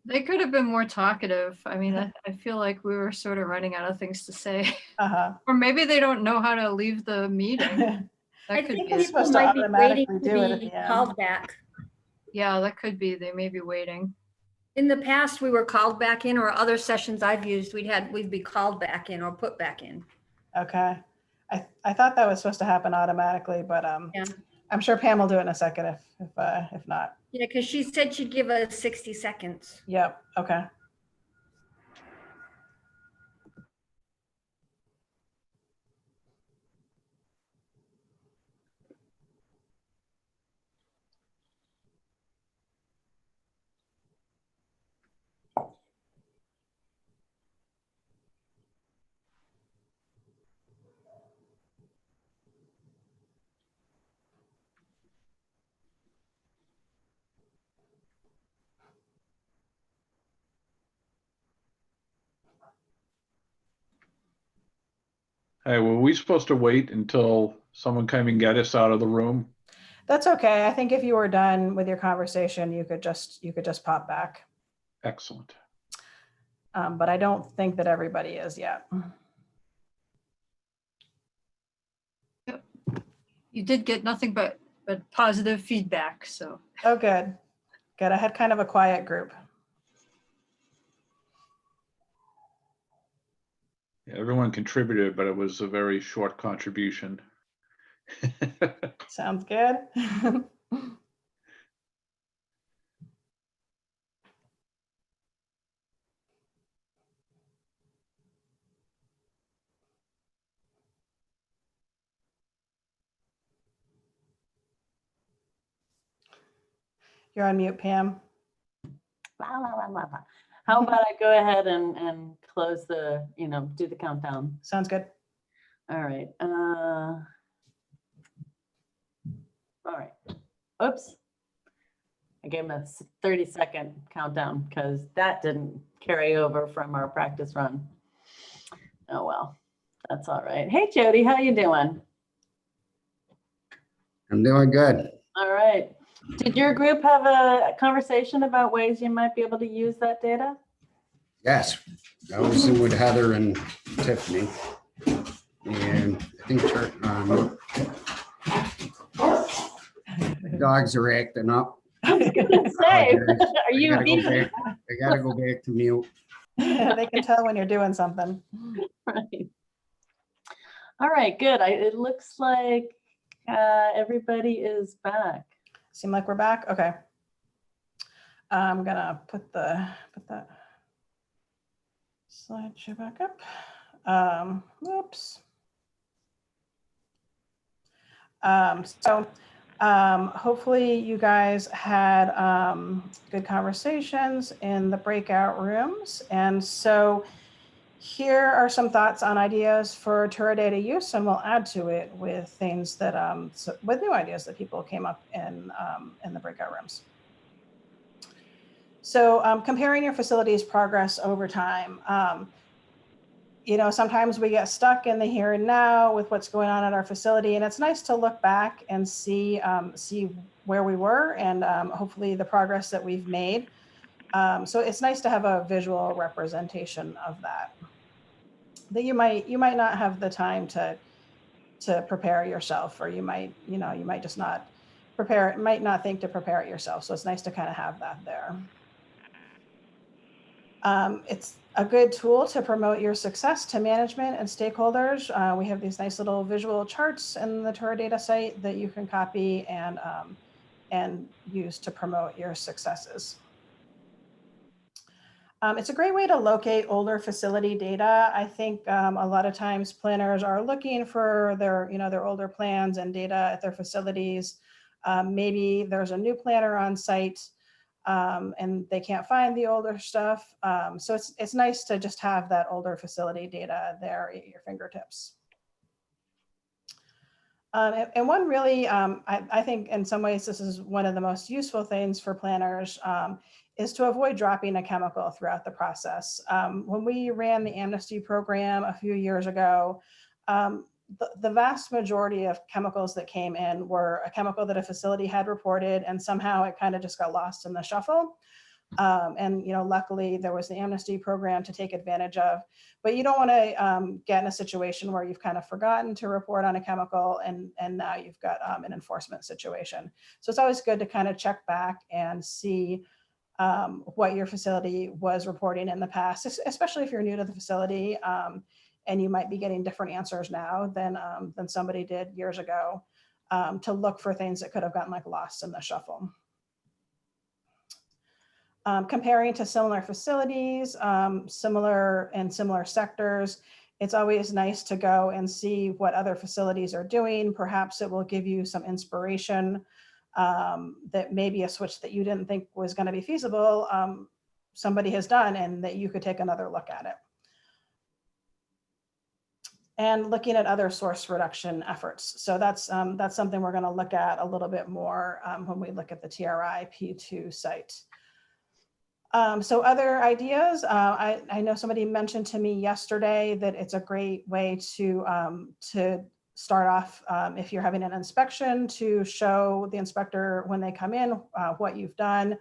They could have been more talkative. I mean, I feel like we were sort of running out of things to say. Uh-huh. Or maybe they don't know how to leave the meeting. That I could think be it's it. people supposed to might be waiting automatically to do it at be the end. called back. Yeah, that could be. They may be waiting. In the past, we were called back in, or other sessions I've used, we'd be called back in or put back in. Okay. I thought that was supposed to happen automatically, but Yeah. I'm sure Pam will do it in a second if not. Yeah, because she said she'd give us 60 seconds. Yep. Okay. Hey, were we supposed to wait until someone came and get us out of the room? That's okay. I think if you were done with your conversation, you could just pop back. Excellent. But I don't think that everybody is yet. You did get nothing but positive feedback. So Oh, good. Good. I had kind of a quiet group. Yeah, everyone contributed, but it was a very short contribution. Sounds good. You're on mute, Pam. Blah, blah, blah, blah, blah. How about I go ahead and close the, do the countdown? Sounds good. All right. All right. Oops. I gave him a 30-second countdown because that didn't carry over from our practice run. Oh, well, that's all right. Hey, Jody, how you doing? I'm doing good. All right. Did your group have a conversation about ways you might be able to use that data? Yes, I was in with Heather and Tiffany. And I think the dogs are acting up. I was gonna say, are you? I gotta go back to mute. They can tell when you're doing something. Right. All right, good. It looks like everybody is back. Seem like we're back? Okay. I'm gonna put that slideshow back up. Whoops. Hopefully you guys had good conversations in the breakout rooms. And so here are some thoughts on ideas for TURA data use, and we'll add to it with things that, with new ideas that people came up in the breakout rooms. So comparing your facility's progress over time. Sometimes we get stuck in the here and now with what's going on at our facility, and it's nice to look back and see where we were and hopefully the progress that we've made. So it's nice to have a visual representation of that. That you might not have the time to prepare yourself, or you might just not prepare it, might not think to prepare it yourself. So it's nice to kind of have that there. It's a good tool to promote your success to management and stakeholders. We have these nice little visual charts in the TURA data site that you can copy and use to promote your successes. It's a great way to locate older facility data. I think a lot of times planners are looking for their older plans and data at their facilities. Maybe there's a new planner on site and they can't find the older stuff. So it's nice to just have that older facility data there at your fingertips. And one really, I think in some ways this is one of the most useful things for planners, is to avoid dropping a chemical throughout the process. When we ran the amnesty program a few years ago, the vast majority of chemicals that came in were a chemical that a facility had reported, and somehow it kind of just got lost in the shuffle. And luckily there was the amnesty program to take advantage of, but you don't want to get in a situation where you've kind of forgotten to report on a chemical and now you've got an enforcement situation. So it's always good to kind of check back and see what your facility was reporting in the past, especially if you're new to the facility and you might be getting different answers now than somebody did years ago, to look for things that could have gotten lost in the shuffle. Comparing to similar facilities, similar sectors, it's always nice to go and see what other facilities are doing. Perhaps it will give you some inspiration that maybe a switch that you didn't think was going to be feasible, somebody has done, and that you could take another look at it. And looking at other source reduction efforts. So that's something we're going to look at a little bit more when we look at the TRI P2 site. So other ideas, I know somebody mentioned to me yesterday that it's a great way to start off, if you're having an inspection, to show the inspector when they come in what you've done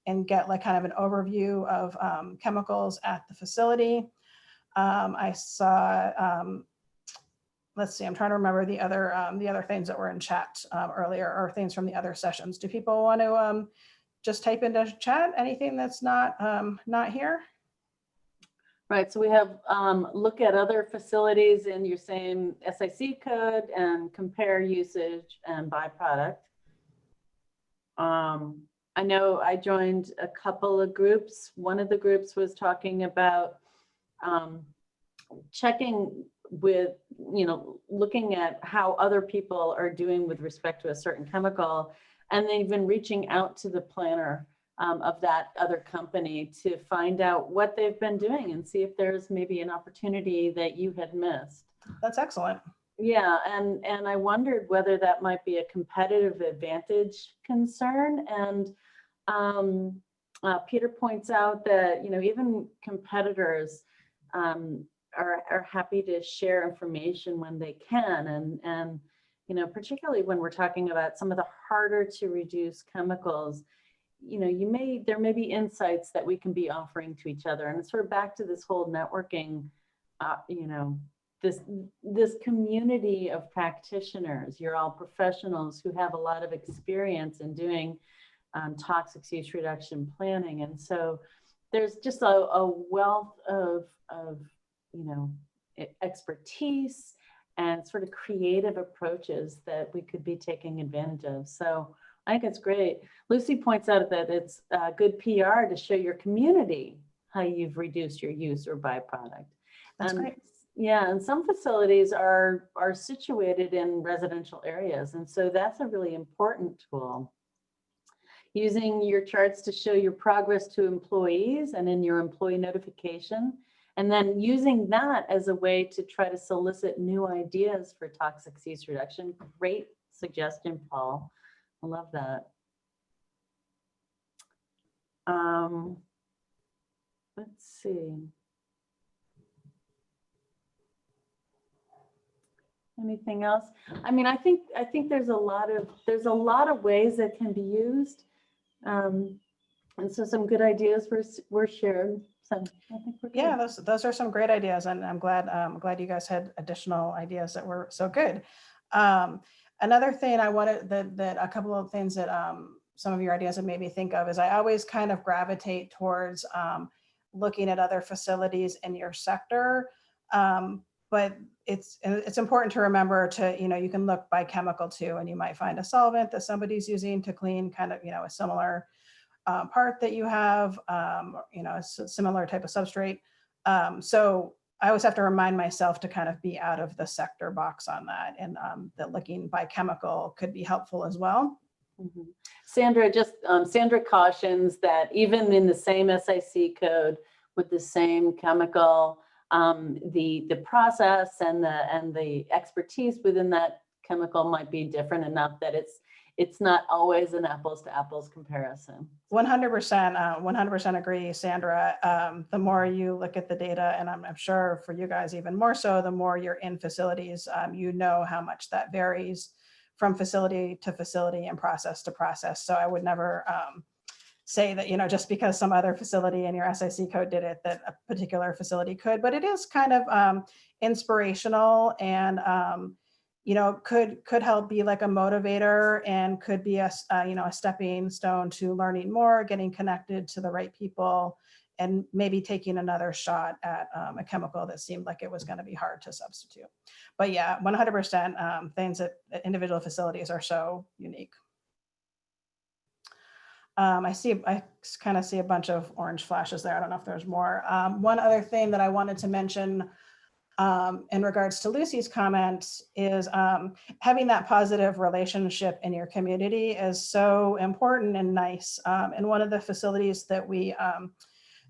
and get kind of an overview of chemicals at the facility. I saw, let's see, I'm trying to remember the other things that were in chat earlier, or things from the other sessions. Do people want to just type into chat anything that's not here? Right, so we have look at other facilities in your same SIC code and compare usage and byproduct. I know I joined a couple of groups. One of the groups was talking about checking with, looking at how other people are doing with respect to a certain chemical, and then even reaching out to the planner of that other company to find out what they've been doing and see if there's maybe an opportunity that you had missed. That's excellent. Yeah, and I wondered whether that might be a competitive advantage concern. And Peter points out that, even competitors are happy to share information when they can. And particularly when we're talking about some of the harder to reduce chemicals, there may be insights that we can be offering to each other. And it's sort of back to this whole networking, this community of practitioners. You're all professionals who have a lot of experience in doing toxic use reduction planning. And so there's just a wealth of expertise and sort of creative approaches that we could be taking advantage of. So I think it's great. Lucy points out that it's good PR to show your community how you've reduced your use or byproduct. That's great. Yeah, and some facilities are situated in residential areas, and so that's a really important tool. Using your charts to show your progress to employees and in your employee notification, and then using that as a way to try to solicit new ideas for toxic use reduction. Great suggestion, Paul. I love that. Let's see. Anything else? I mean, I think there's a lot of ways that can be used, and so some good ideas were shared. So I think we're good. Yeah, those are some great ideas, and I'm glad you guys had additional ideas that were so good. Another thing I wanted that a couple of things that some of your ideas have made me think of is I always kind of gravitate towards looking at other facilities in your sector. But it's important to remember to, you can look by chemical too, and you might find a solvent that somebody's using to clean kind of, a similar part that you have, a similar type of substrate. So I always have to remind myself to kind of be out of the sector box on that, and that looking by chemical could be helpful as well. Mm-hmm. Sandra cautions that even in the same SIC code with the same chemical, the process and the expertise within that chemical might be different enough that it's not always an apples to apples comparison. 100% agree, Sandra. The more you look at the data, and I'm sure for you guys even more so, the more you're in facilities, you know how much that varies from facility to facility and process to process. So I would never say that, just because some other facility in your SIC code did it, that a particular facility could, but it is kind of inspirational, and could help be like a motivator, and could be a stepping stone to learning more, getting connected to the right people, and maybe taking another shot at a chemical that seemed like it was going to be hard to substitute. But yeah, 100% things that individual facilities are so unique. I kind of see a bunch of orange flashes there. I don't know if there's more. One other thing that I wanted to mention in regards to Lucy's comment is having that positive relationship in your community is so important and nice. And one of the facilities that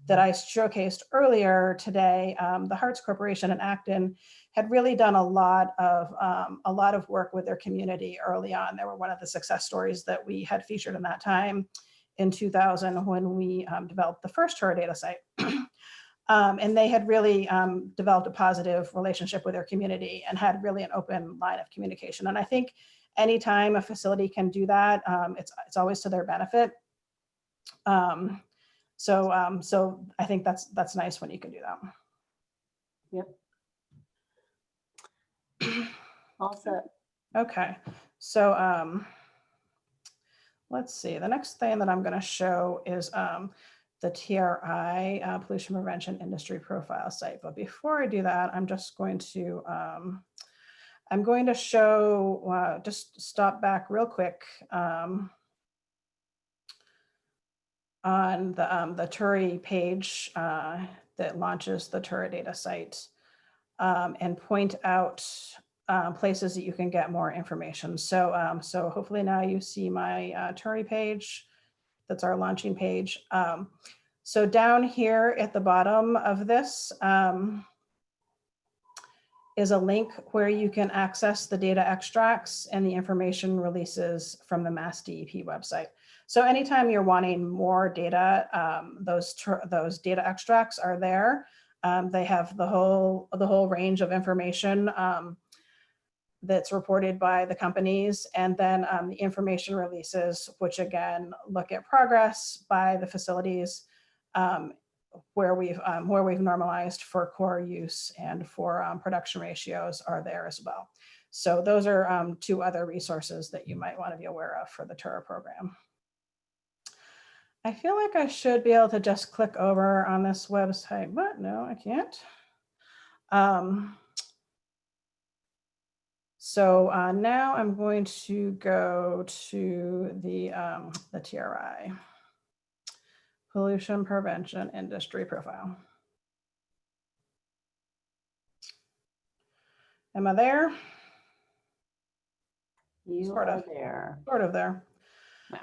that I showcased earlier today, the Hearts Corporation in Acton, had really done a lot of work with their community early on. They were one of the success stories that we had featured in that time in 2000 when we developed the first TURA Data site. And they had really developed a positive relationship with their community and had really an open line of communication. And I think anytime a facility can do that, it's always to their benefit. So I think that's nice when you can do that. Yep. All set. Okay, so let's see. The next thing that I'm going to show is the TRI pollution prevention industry profile site. But before I do that, I'm just going to show, just stop back real quick on the TURI page that launches the TURA Data site, and point out places that you can get more information. So, so hopefully now you see my TURA page. That's our launching page. So down here at the bottom of this is a link where you can access the data extracts and the information releases from the MassDEP website. So anytime you're wanting more data, those data extracts are there. They have the whole range of information that's reported by the companies, and then the information releases, which again look at progress by the facilities where we've normalized for core use and for production ratios are there as well. So those are two other resources that you might want to be aware of for the TURA program. I feel like I should be able to just click over on this website, but no, I can't. So now I'm going to go to the TRI, Pollution Prevention Industry Profile. Am I there? You Sort are of. there. Sort of there. Yeah.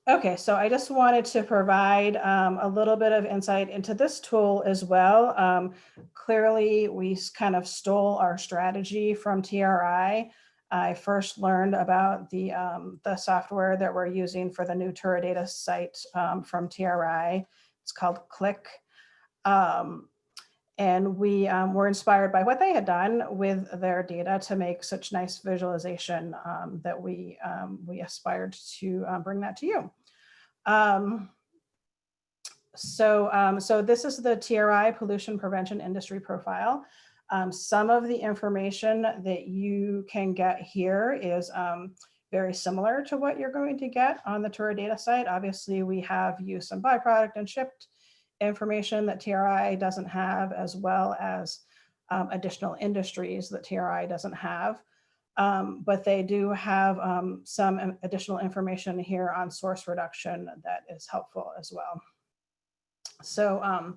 Okay, so I just wanted to provide a little bit of insight into this tool as well. Clearly, we kind of stole our strategy from TRI. I first learned about the software that we're using for the new TURA Data site from TRI. It's called Click. And we were inspired by what they had done with their data to make such nice visualization that we aspired to bring that to you. So this is the TRI Pollution Prevention Industry Profile. Some of the information that you can get here is very similar to what you're going to get on the TURA Data site. Obviously, we have use and byproduct and shipped information that TRI doesn't have, as well as additional industries that TRI doesn't have. But they do have some additional information here on source reduction that is helpful as well. So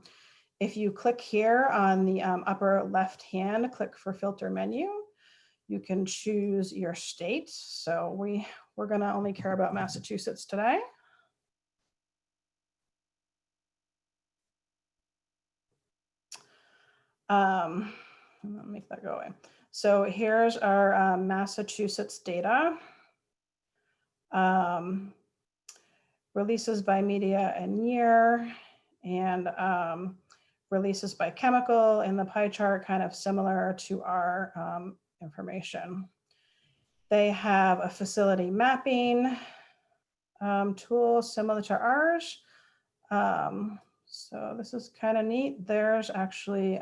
if you click here on the upper left hand, click for filter menu, you can choose your state. So we're going to only care about Massachusetts today. Let me make that go away. So here's our Massachusetts data. Releases by media and year, and releases by chemical, and the pie chart kind of similar to our information. They have a facility mapping tool similar to ours. So this is kind of neat. Theirs actually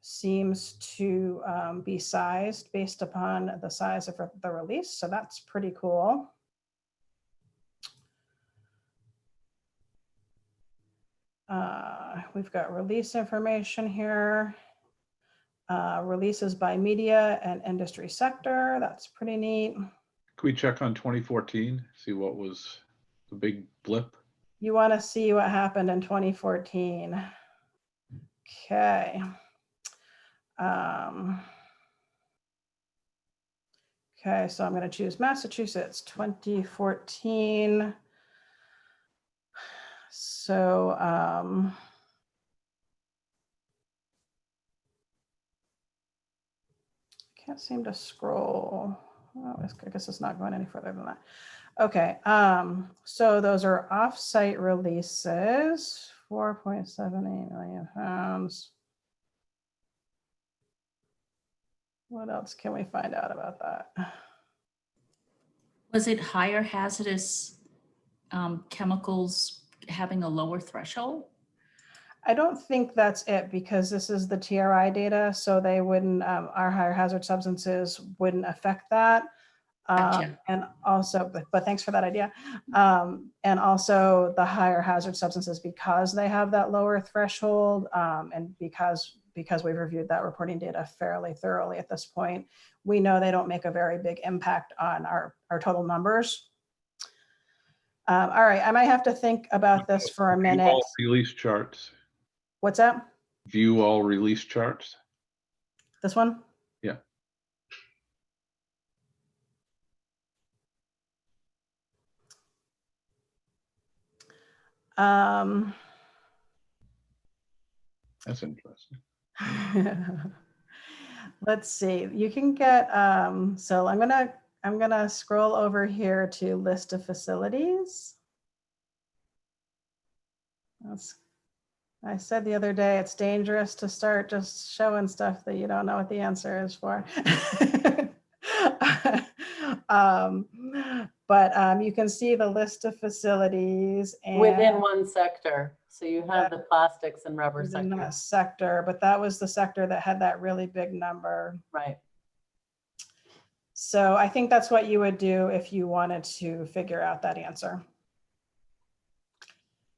seems to be sized based upon the size of the release. So that's pretty cool. We've got release information here. Releases by media and industry sector. That's pretty neat. Can we check on 2014, see what was the big blip? You want to see what happened in 2014. Okay. Okay, so I'm going to choose Massachusetts 2014. So can't seem to scroll. Oh, I guess it's not going any further than that. Okay, so those are off-site releases, 4.78 million pounds. What else can we find out about that? Was it higher hazardous chemicals having a lower threshold? I don't think that's it, because this is the TRI data, so they wouldn't, our higher hazard substances wouldn't affect that. Gotcha. And also, but thanks for that idea. And also the higher hazard substances, because they have that lower threshold, and because we've reviewed that reporting data fairly thoroughly at this point, we know they don't make a very big impact on our total numbers. All right, I might have to think about this for a minute. View all release charts. What's that? View all release charts. This one? Yeah. That's interesting. Let's see, you can get, so I'm gonna scroll over here to list of facilities. I said the other day, it's dangerous to start just showing stuff that you don't know what the answer is for. But you can see the list of facilities and Within one sector. So you have the plastics and rubber within sector. that sector, but that was the sector that had that really big number. Right. So I think that's what you would do if you wanted to figure out that answer.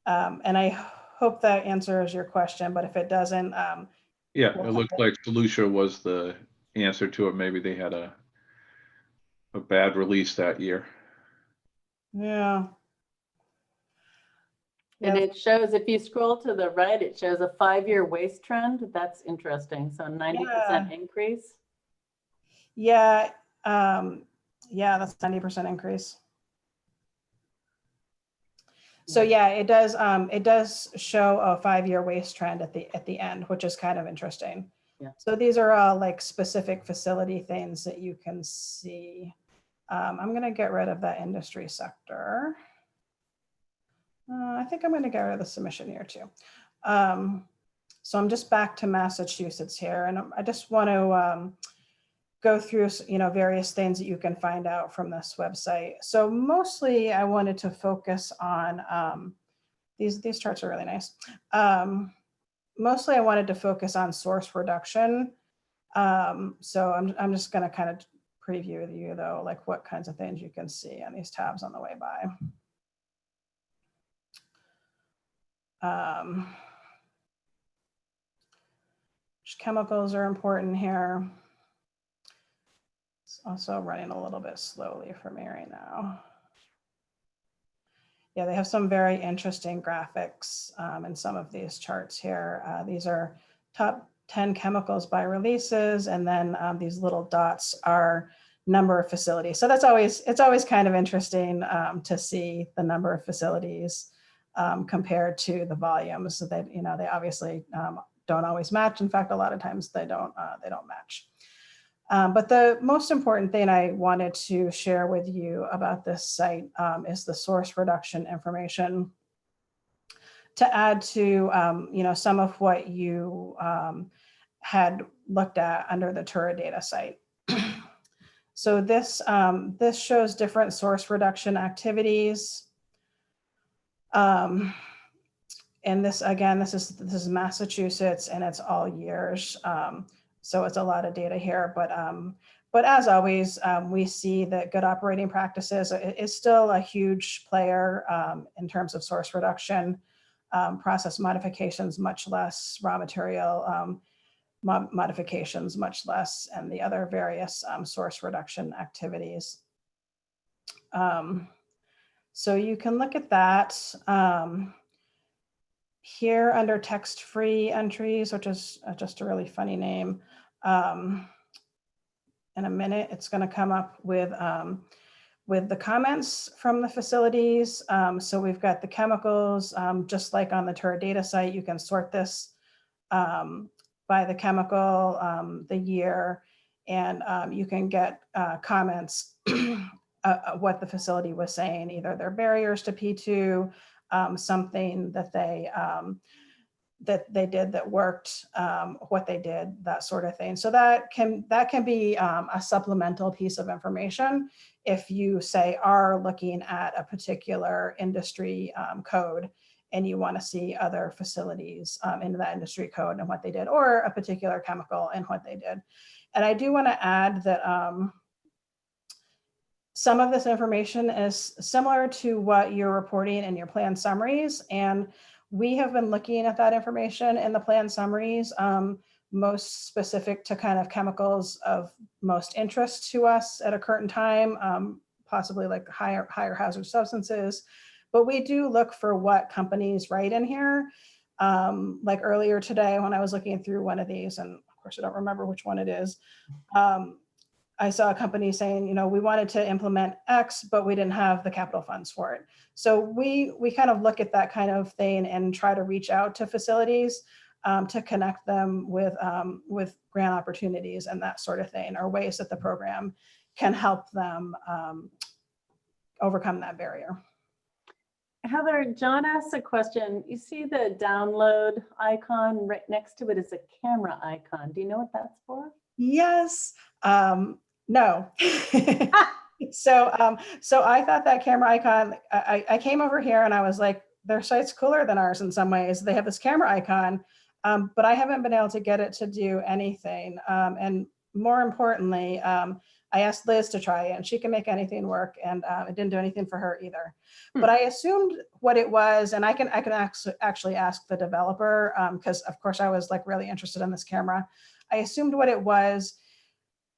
And I hope that answers your question, but if it doesn't, Yeah, it looked like Volusia was the answer to it. Maybe they had a bad release that year. yeah. And Yeah. it shows, if you scroll to the right, it shows a 5-year waste trend. That's interesting. So 90% increase. Yeah, yeah, that's 90% increase. So yeah, it does show a 5-year waste trend at the end, which is kind of interesting. Yeah. So these are all like specific facility things that you can see. I'm gonna get rid of that industry sector. I think I'm gonna get rid of the submission here too. So I'm just back to Massachusetts here, and I just want to go through, various things that you can find out from this website. So mostly I wanted to focus on, these charts are really nice. Mostly I wanted to focus on source reduction. So I'm just gonna kind of preview with you though, like what kinds of things you can see on these tabs on the way by. Which chemicals are important here. It's also running a little bit slowly for me right now. Yeah, they have some very interesting graphics in some of these charts here. These are top 10 chemicals by releases, and then these little dots are number of facilities. So it's always kind of interesting to see the number of facilities compared to the volumes. So that they obviously don't always match. In fact, a lot of times they don't match. But the most important thing I wanted to share with you about this site is the source reduction information to add to some of what you had looked at under the TURA Data site. So this shows different source reduction activities. And this, again, this is Massachusetts, and it's all years. So it's a lot of data here, but as always, we see that good operating practices is still a huge player in terms of source reduction, process modifications, much less, raw material modifications, much less, and the other various source reduction activities. So you can look at that. Here under text-free entries, which is just a really funny name, in a minute, it's going to come up with the comments from the facilities. So we've got the chemicals, just like on the TURA Data site, you can sort this by the chemical, the year, and you can get comments what the facility was saying, either their barriers to P2, something that they did that worked, what they did, that sort of thing. So that can be a supplemental piece of information if you say are looking at a particular industry code and you want to see other facilities into that industry code and what they did, or a particular chemical and what they did. And I do want to add that some of this information is similar to what you're reporting in your plan summaries. And we have been looking at that information in the plan summaries, most specific to kind of chemicals of most interest to us at a current time, possibly like higher hazard substances. But we do look for what companies write in here. Like earlier today when I was looking through one of these, and of course, I don't remember which one it is. I saw a company saying, you know, we wanted to implement X, but we didn't have the capital funds for it. So we kind of look at that kind of thing and try to reach out to facilities to connect them with grant opportunities and that sort of thing, or ways that the program can help them overcome that barrier. Heather, John asked a question. You see the download icon right next to it is a camera icon. Do you know what that's for? Yes. No. So I thought that camera icon, I came over here and I was like, their site's cooler than ours in some ways. They have this camera icon, but I haven't been able to get it to do anything. And more importantly, I asked Liz to try it and she can make anything work, and it didn't do anything for her either. But I assumed what it was, and I can actually ask the developer, because of course I was like really interested in this camera. I assumed what it was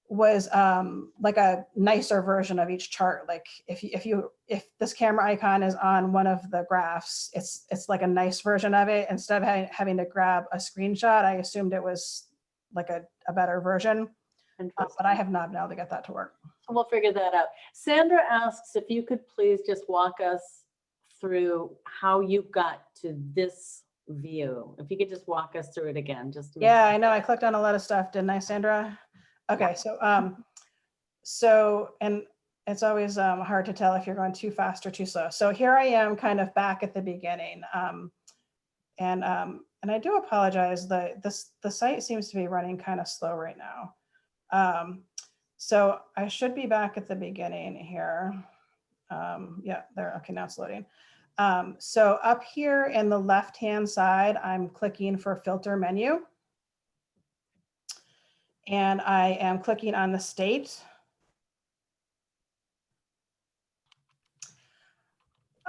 like a nicer version of each chart. Like if this camera icon is on one of the graphs, it's like a nice version of it. Instead of having to grab a screenshot, I assumed it was like a better version. But I have not been able to get that to work. We'll figure that out. Sandra asks if you could please just walk us through how you got to this view. If you could just walk us through it again, just to Yeah, I know. I clicked on a lot of stuff, didn't I, Sandra? Okay, so and it's always hard to tell if you're going too fast or too slow. So here I am, kind of back at the beginning, and I do apologize. The site seems to be running kind of slow right now. So I should be back at the beginning here. Yeah, there. Okay, now it's loading. So up here in the left-hand side, I'm clicking for filter menu. And I am clicking on the state.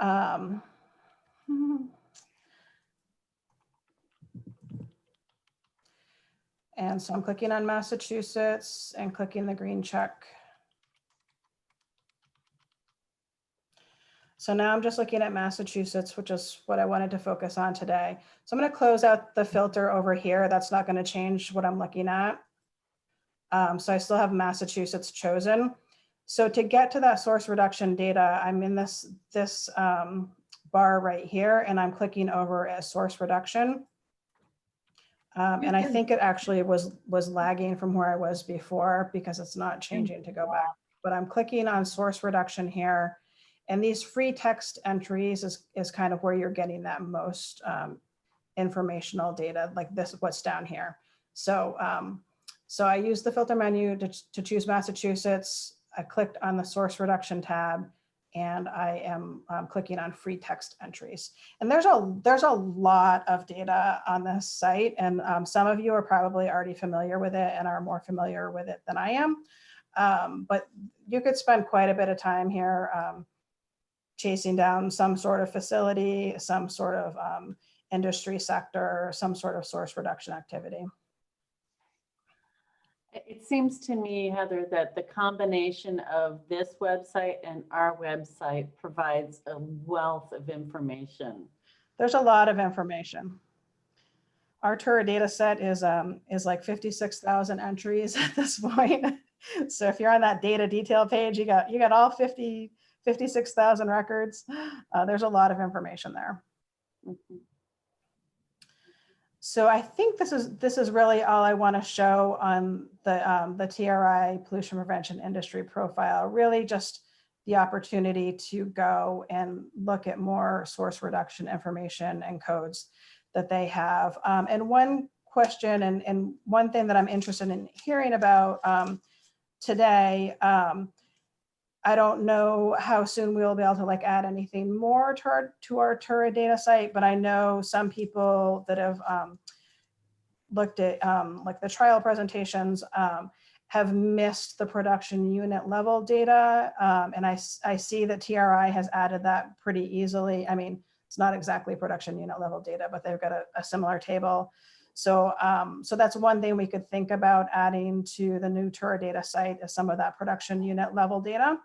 And so I'm clicking on Massachusetts and clicking the green check. So now I'm just looking at Massachusetts, which is what I wanted to focus on today. So I'm going to close out the filter over here. That's not going to change what I'm looking at. So I still have Massachusetts chosen. So to get to that source reduction data, I'm in this bar right here, and I'm clicking over at source reduction. And I think it actually was lagging from where I was before because it's not changing to go back. But I'm clicking on source reduction here. And these free text entries is kind of where you're getting that most informational data, like this, what's down here. So, so I used the filter menu to choose Massachusetts. I clicked on the source reduction tab, and I am clicking on free text entries. And there's a lot of data on this site, and some of you are probably already familiar with it and are more familiar with it than I am. But you could spend quite a bit of time here chasing down some sort of facility, some sort of industry sector, some sort of source reduction activity. It seems to me, Heather, that the combination of this website and our website provides a wealth of information. There's a lot of information. Our TURA data set is like 56,000 entries at this point. So if you're on that data detail page, you got all 56,000 records. There's a lot of information there. Mm-hmm. So I think this is really all I want to show on the TRI pollution prevention industry profile. Really just the opportunity to go and look at more source reduction information and codes that they have. And one question and one thing that I'm interested in hearing about today, I don't know how soon we'll be able to like add anything more to our TURA data site, but I know some people that have looked at like the trial presentations have missed the production unit level data. And I see that TRI has added that pretty easily. I mean, it's not exactly production unit level data, but they've got a similar table. So, so that's one thing we could think about adding to the new TURA data site is some of that production unit level data.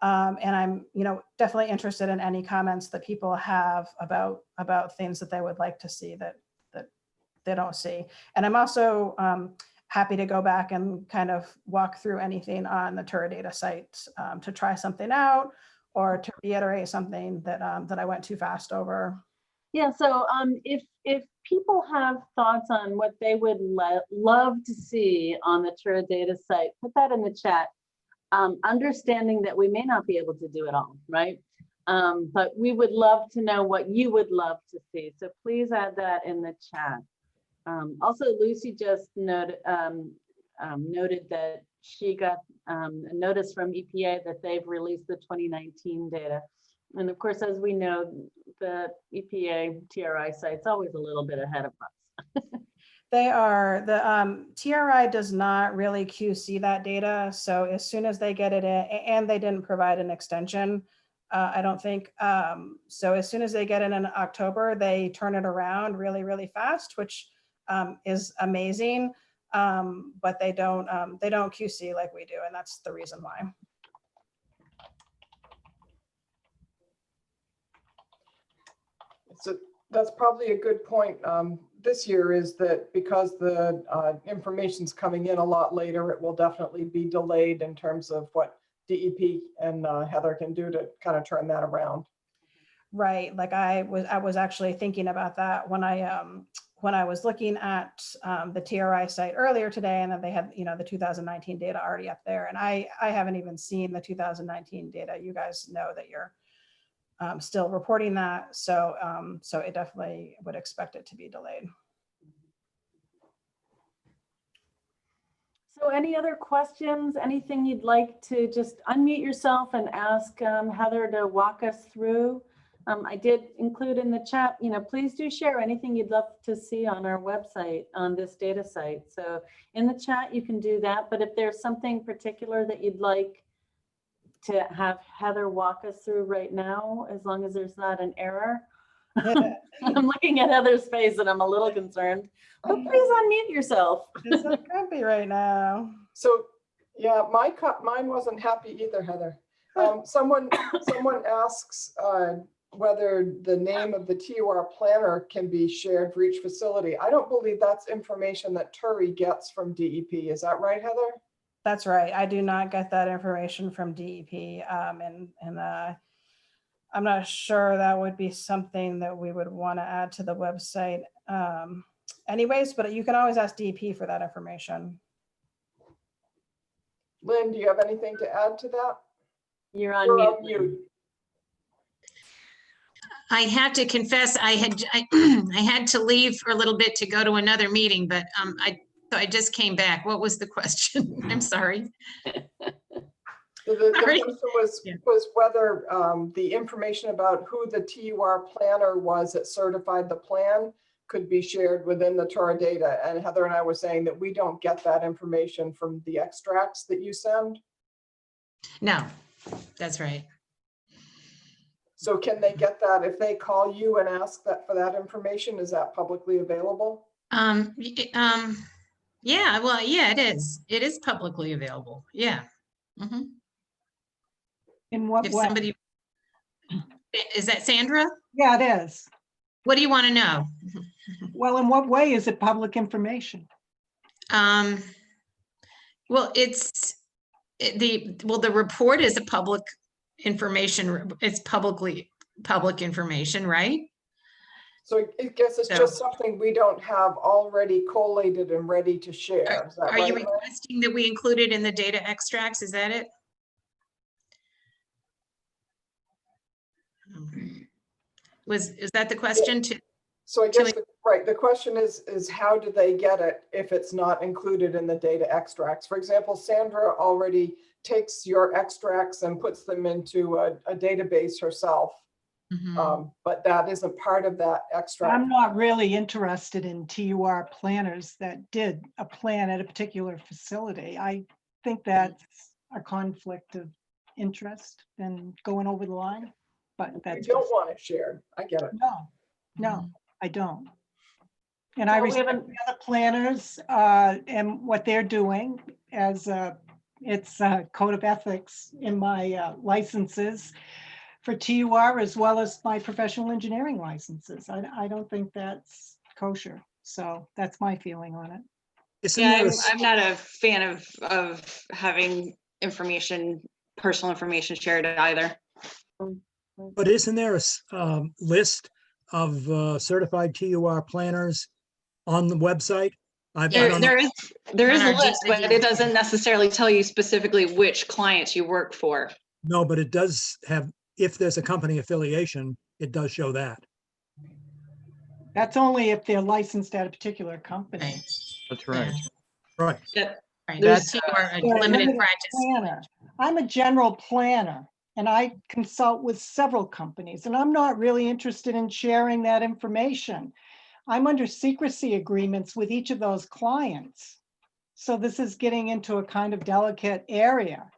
And I'm, definitely interested in any comments that people have about things that they would like to see that they don't see. And I'm also happy to go back and kind of walk through anything on the TURA Data site to try something out or to reiterate something that that I went too fast over. Yeah, so if people have thoughts on what they would love to see on the TURA Data site, put that in the chat. Understanding that we may not be able to do it all, right? But we would love to know what you would love to see. So please add that in the chat. Also, Lucy just noted that she got a notice from EPA that they've released the 2019 data. And of course, as we know, the EPA TRI site's always a little bit ahead of us. They are, the TRI does not really QC that data. So as soon as they get it in, and they didn't provide an extension, I don't think. So as soon as they get it in October, they turn it around really, really fast, which is amazing. But they don't QC like we do. And that's the reason why. So that's probably a good point this year, is that because the information's coming in a lot later, it will definitely be delayed in terms of what DEP and Heather can do to kind of turn that around. Right, like I was actually thinking about that when I was looking at the TRI site earlier today, and then they had, the 2019 data already up there, and I haven't even seen the 2019 data. You guys know that you're still reporting that, so so it definitely would expect it to be delayed. So any other questions, anything you'd like to just unmute yourself and ask Heather to walk us through? I did include in the chat, please do share anything you'd love to see on our website, on this data site. So in the chat, you can do that. But if there's something particular that you'd like to have Heather walk us through right now, as long as there's not an error. I'm looking at Heather's face and I'm a little concerned. But please unmute yourself. It's not happy right now. So yeah, mine wasn't happy either, Heather. Someone asks whether the name of the TUR planner can be shared for each facility. I don't believe that's information that TURI gets from DEP. Is that right, Heather? That's right. I do not get that information from DEP, and I'm not sure that would be something that we would want to add to the website anyways, but you can always ask DEP for that information. Lynn, do you have anything to add to that? You're on mute. I have to confess, I had to leave for a little bit to go to another meeting, but I just came back. What was the question? I'm sorry. The question was whether the information about who the TUR planner was that certified the plan could be shared within the TURA data. And Heather and I were saying that we don't get that information from the extracts that you send. No, that's right. So can they get that if they call you and ask that for that information? Is that publicly available? Yeah, well, yeah, it is. It is publicly available. Yeah. Mm-hmm. In what way? Somebody, is that Sandra? Yeah, it is. What do you want to know? Well, in what way is it public information? Well, the report is a public information. It's public information, right? So I guess it's just something we don't have already collated and ready to share. Is that Are right, you Lynn? requesting that we include it in the data extracts? Is that it? Is that the question? So I guess the question is how do they get it if it's not included in the data extracts? For example, Sandra already takes your extracts and puts them into a database herself. Mm-hmm. But that isn't part of that extract. I'm not really interested in TUR planners that did a plan at a particular facility. I think that's a conflict of interest and going over the line. But that's you don't want it shared. I get it. No, I don't. And I respect the other planners and what they're doing as it's a code of ethics in my licenses for TUR as well as my professional engineering licenses. I don't think that's kosher. So that's my feeling on it. Yeah, I'm not a fan of having personal information shared either. But isn't there a list of certified TUR planners on the website? There is a list, but it doesn't necessarily tell you specifically which clients you work for. No, but it does have, if there's a company affiliation, it does show that. That's only if they're licensed at a particular company. That's right. Right. Those two are a They're a limited practice. planner. I'm a general planner and I consult with several companies and I'm not really interested in sharing that information. I'm under secrecy agreements with each of those clients. So this is getting into a kind of delicate area.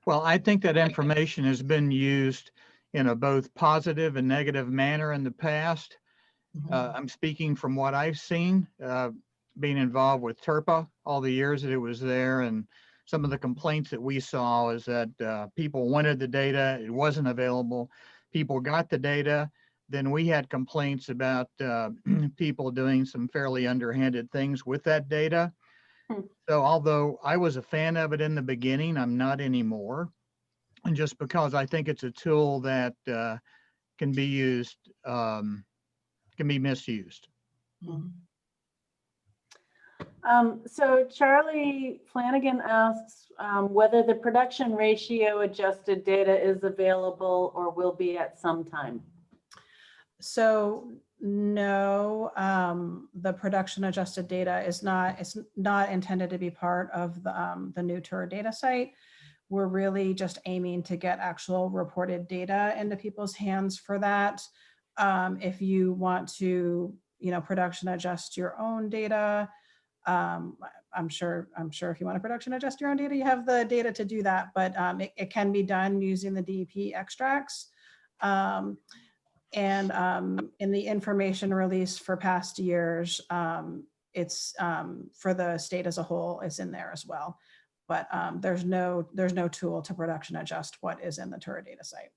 Well, I think that information has been used in a both positive and negative manner in the past. I'm speaking from what I've seen, being involved with TURPA all the years that it was there, and some of the complaints that we saw is that people wanted the data, it wasn't available. People got the data, then we had complaints about people doing some fairly underhanded things with that data. So although I was a fan of it in the beginning, I'm not anymore. And just because I think it's a tool that can be used, can be misused. So Charlie Flanagan asks whether the production ratio adjusted data is available or will be at some time. So no, the production adjusted data is not intended to be part of the new TURA data site. We're really just aiming to get actual reported data into people's hands for that. If you want to, production adjust your own data, I'm sure if you want to production adjust your own data, you have the data to do that, but it can be done using the DEP extracts. And in the information release for past years, it's for the state as a whole is in there as well. But there's no tool to production adjust what is in the TURA data site.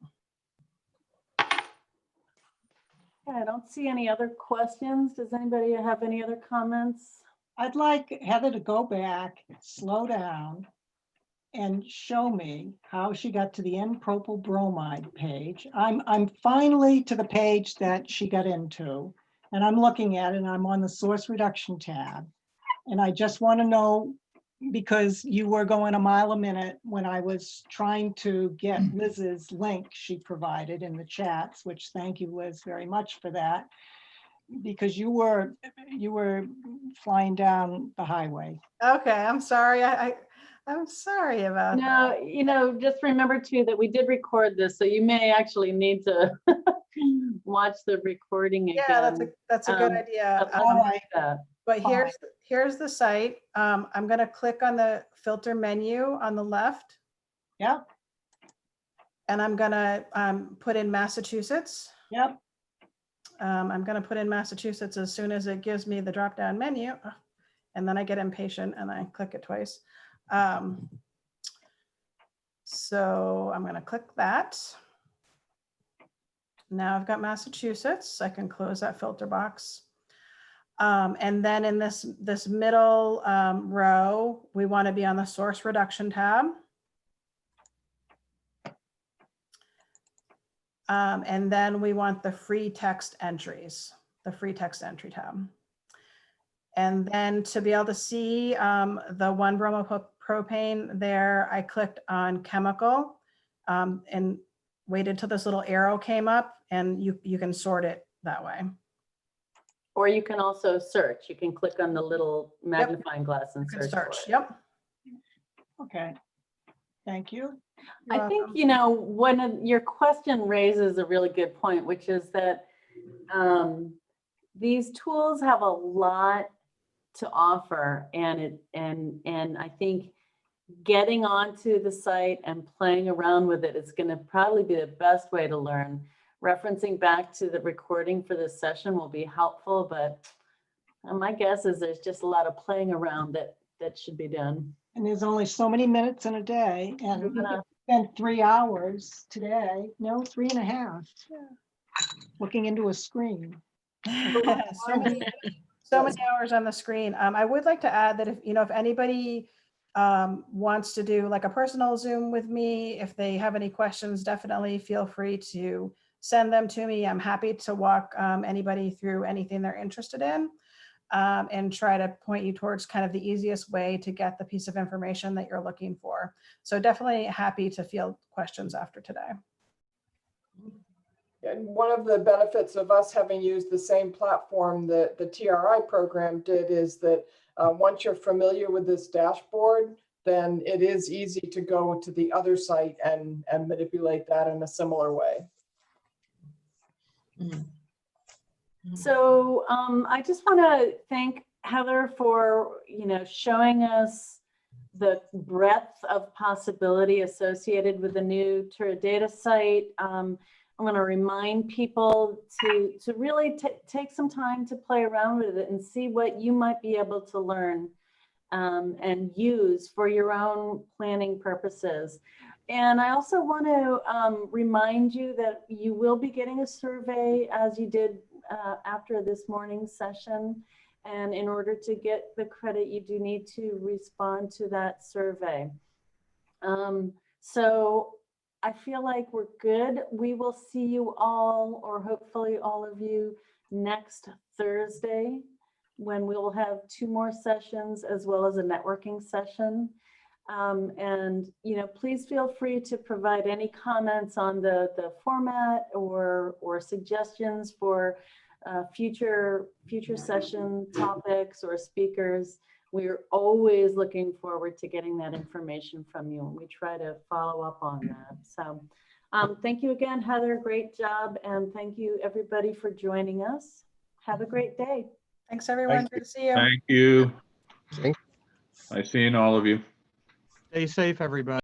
Yeah, I don't see any other questions. Does anybody have any other comments? I'd like Heather to go back, slow down, and show me how she got to the N-propyl bromide page. I'm finally to the page that she got into, and I'm looking at it, and I'm on the source reduction tab. And I just want to know, because you were going a mile a minute when I was trying to get Liz's link she provided in the chats, which thank you, Liz, very much for that, because you were flying down the highway. Okay, I'm sorry. I'm sorry about that. No, just remember too that we did record this, so you may actually need to watch the recording again. Yeah, that's a good idea. But here's the site. I'm going to click on the filter menu on the left. Yep. And I'm going to put in Massachusetts. Yep. I'm going to put in Massachusetts as soon as it gives me the drop-down menu. And then I get impatient and I click it twice. So I'm going to click that. Now I've got Massachusetts. I can close that filter box. And then in this middle row, we want to be on the source reduction tab. And then we want the free text entries, the free text entry tab. And then to be able to see the 1-bromopropane there, I clicked on chemical and waited till this little arrow came up, and you can sort it that way. Or you can also search. You can click on the little magnifying glass and search. Yep. Okay. Thank you. I think, one of your question raises a really good point, which is that these tools have a lot to offer, and I think getting onto the site and playing around with it is going to probably be the best way to learn. Referencing back to the recording for this session will be helpful, but my guess is there's just a lot of playing around that should be done. And there's only so many minutes in a day, and you can spend 3 hours today, no, 3.5, looking into a screen. So many hours on the screen. I would like to add that if anybody wants to do like a personal Zoom with me, if they have any questions, definitely feel free to send them to me. I'm happy to walk anybody through anything they're interested in and try to point you towards kind of the easiest way to get the piece of information that you're looking for. So definitely happy to field questions after today. And one of the benefits of us having used the same platform that the TRI program did is that once you're familiar with this dashboard, then it is easy to go to the other site and manipulate that in a similar way. So I just want to thank Heather for, showing us the breadth of possibility associated with the new TURA Data site. I want to remind people to really take some time to play around with it and see what you might be able to learn and use for your own planning purposes. And I also want to remind you that you will be getting a survey as you did after this morning's session. And in order to get the credit, you do need to respond to that survey. So I feel like we're good. We will see you all, or hopefully all of you, next Thursday, when we'll have 2 more sessions as well as a networking session. And please feel free to provide any comments on the format or suggestions for future session topics or speakers. We're always looking forward to getting that information from you, and we try to follow up on that. So thank you again, Heather. Great job. And thank you, everybody, for joining us. Have a great day. Thanks, everyone. Good to see you. Thank you. Nice seeing all of you. Stay safe, everybody.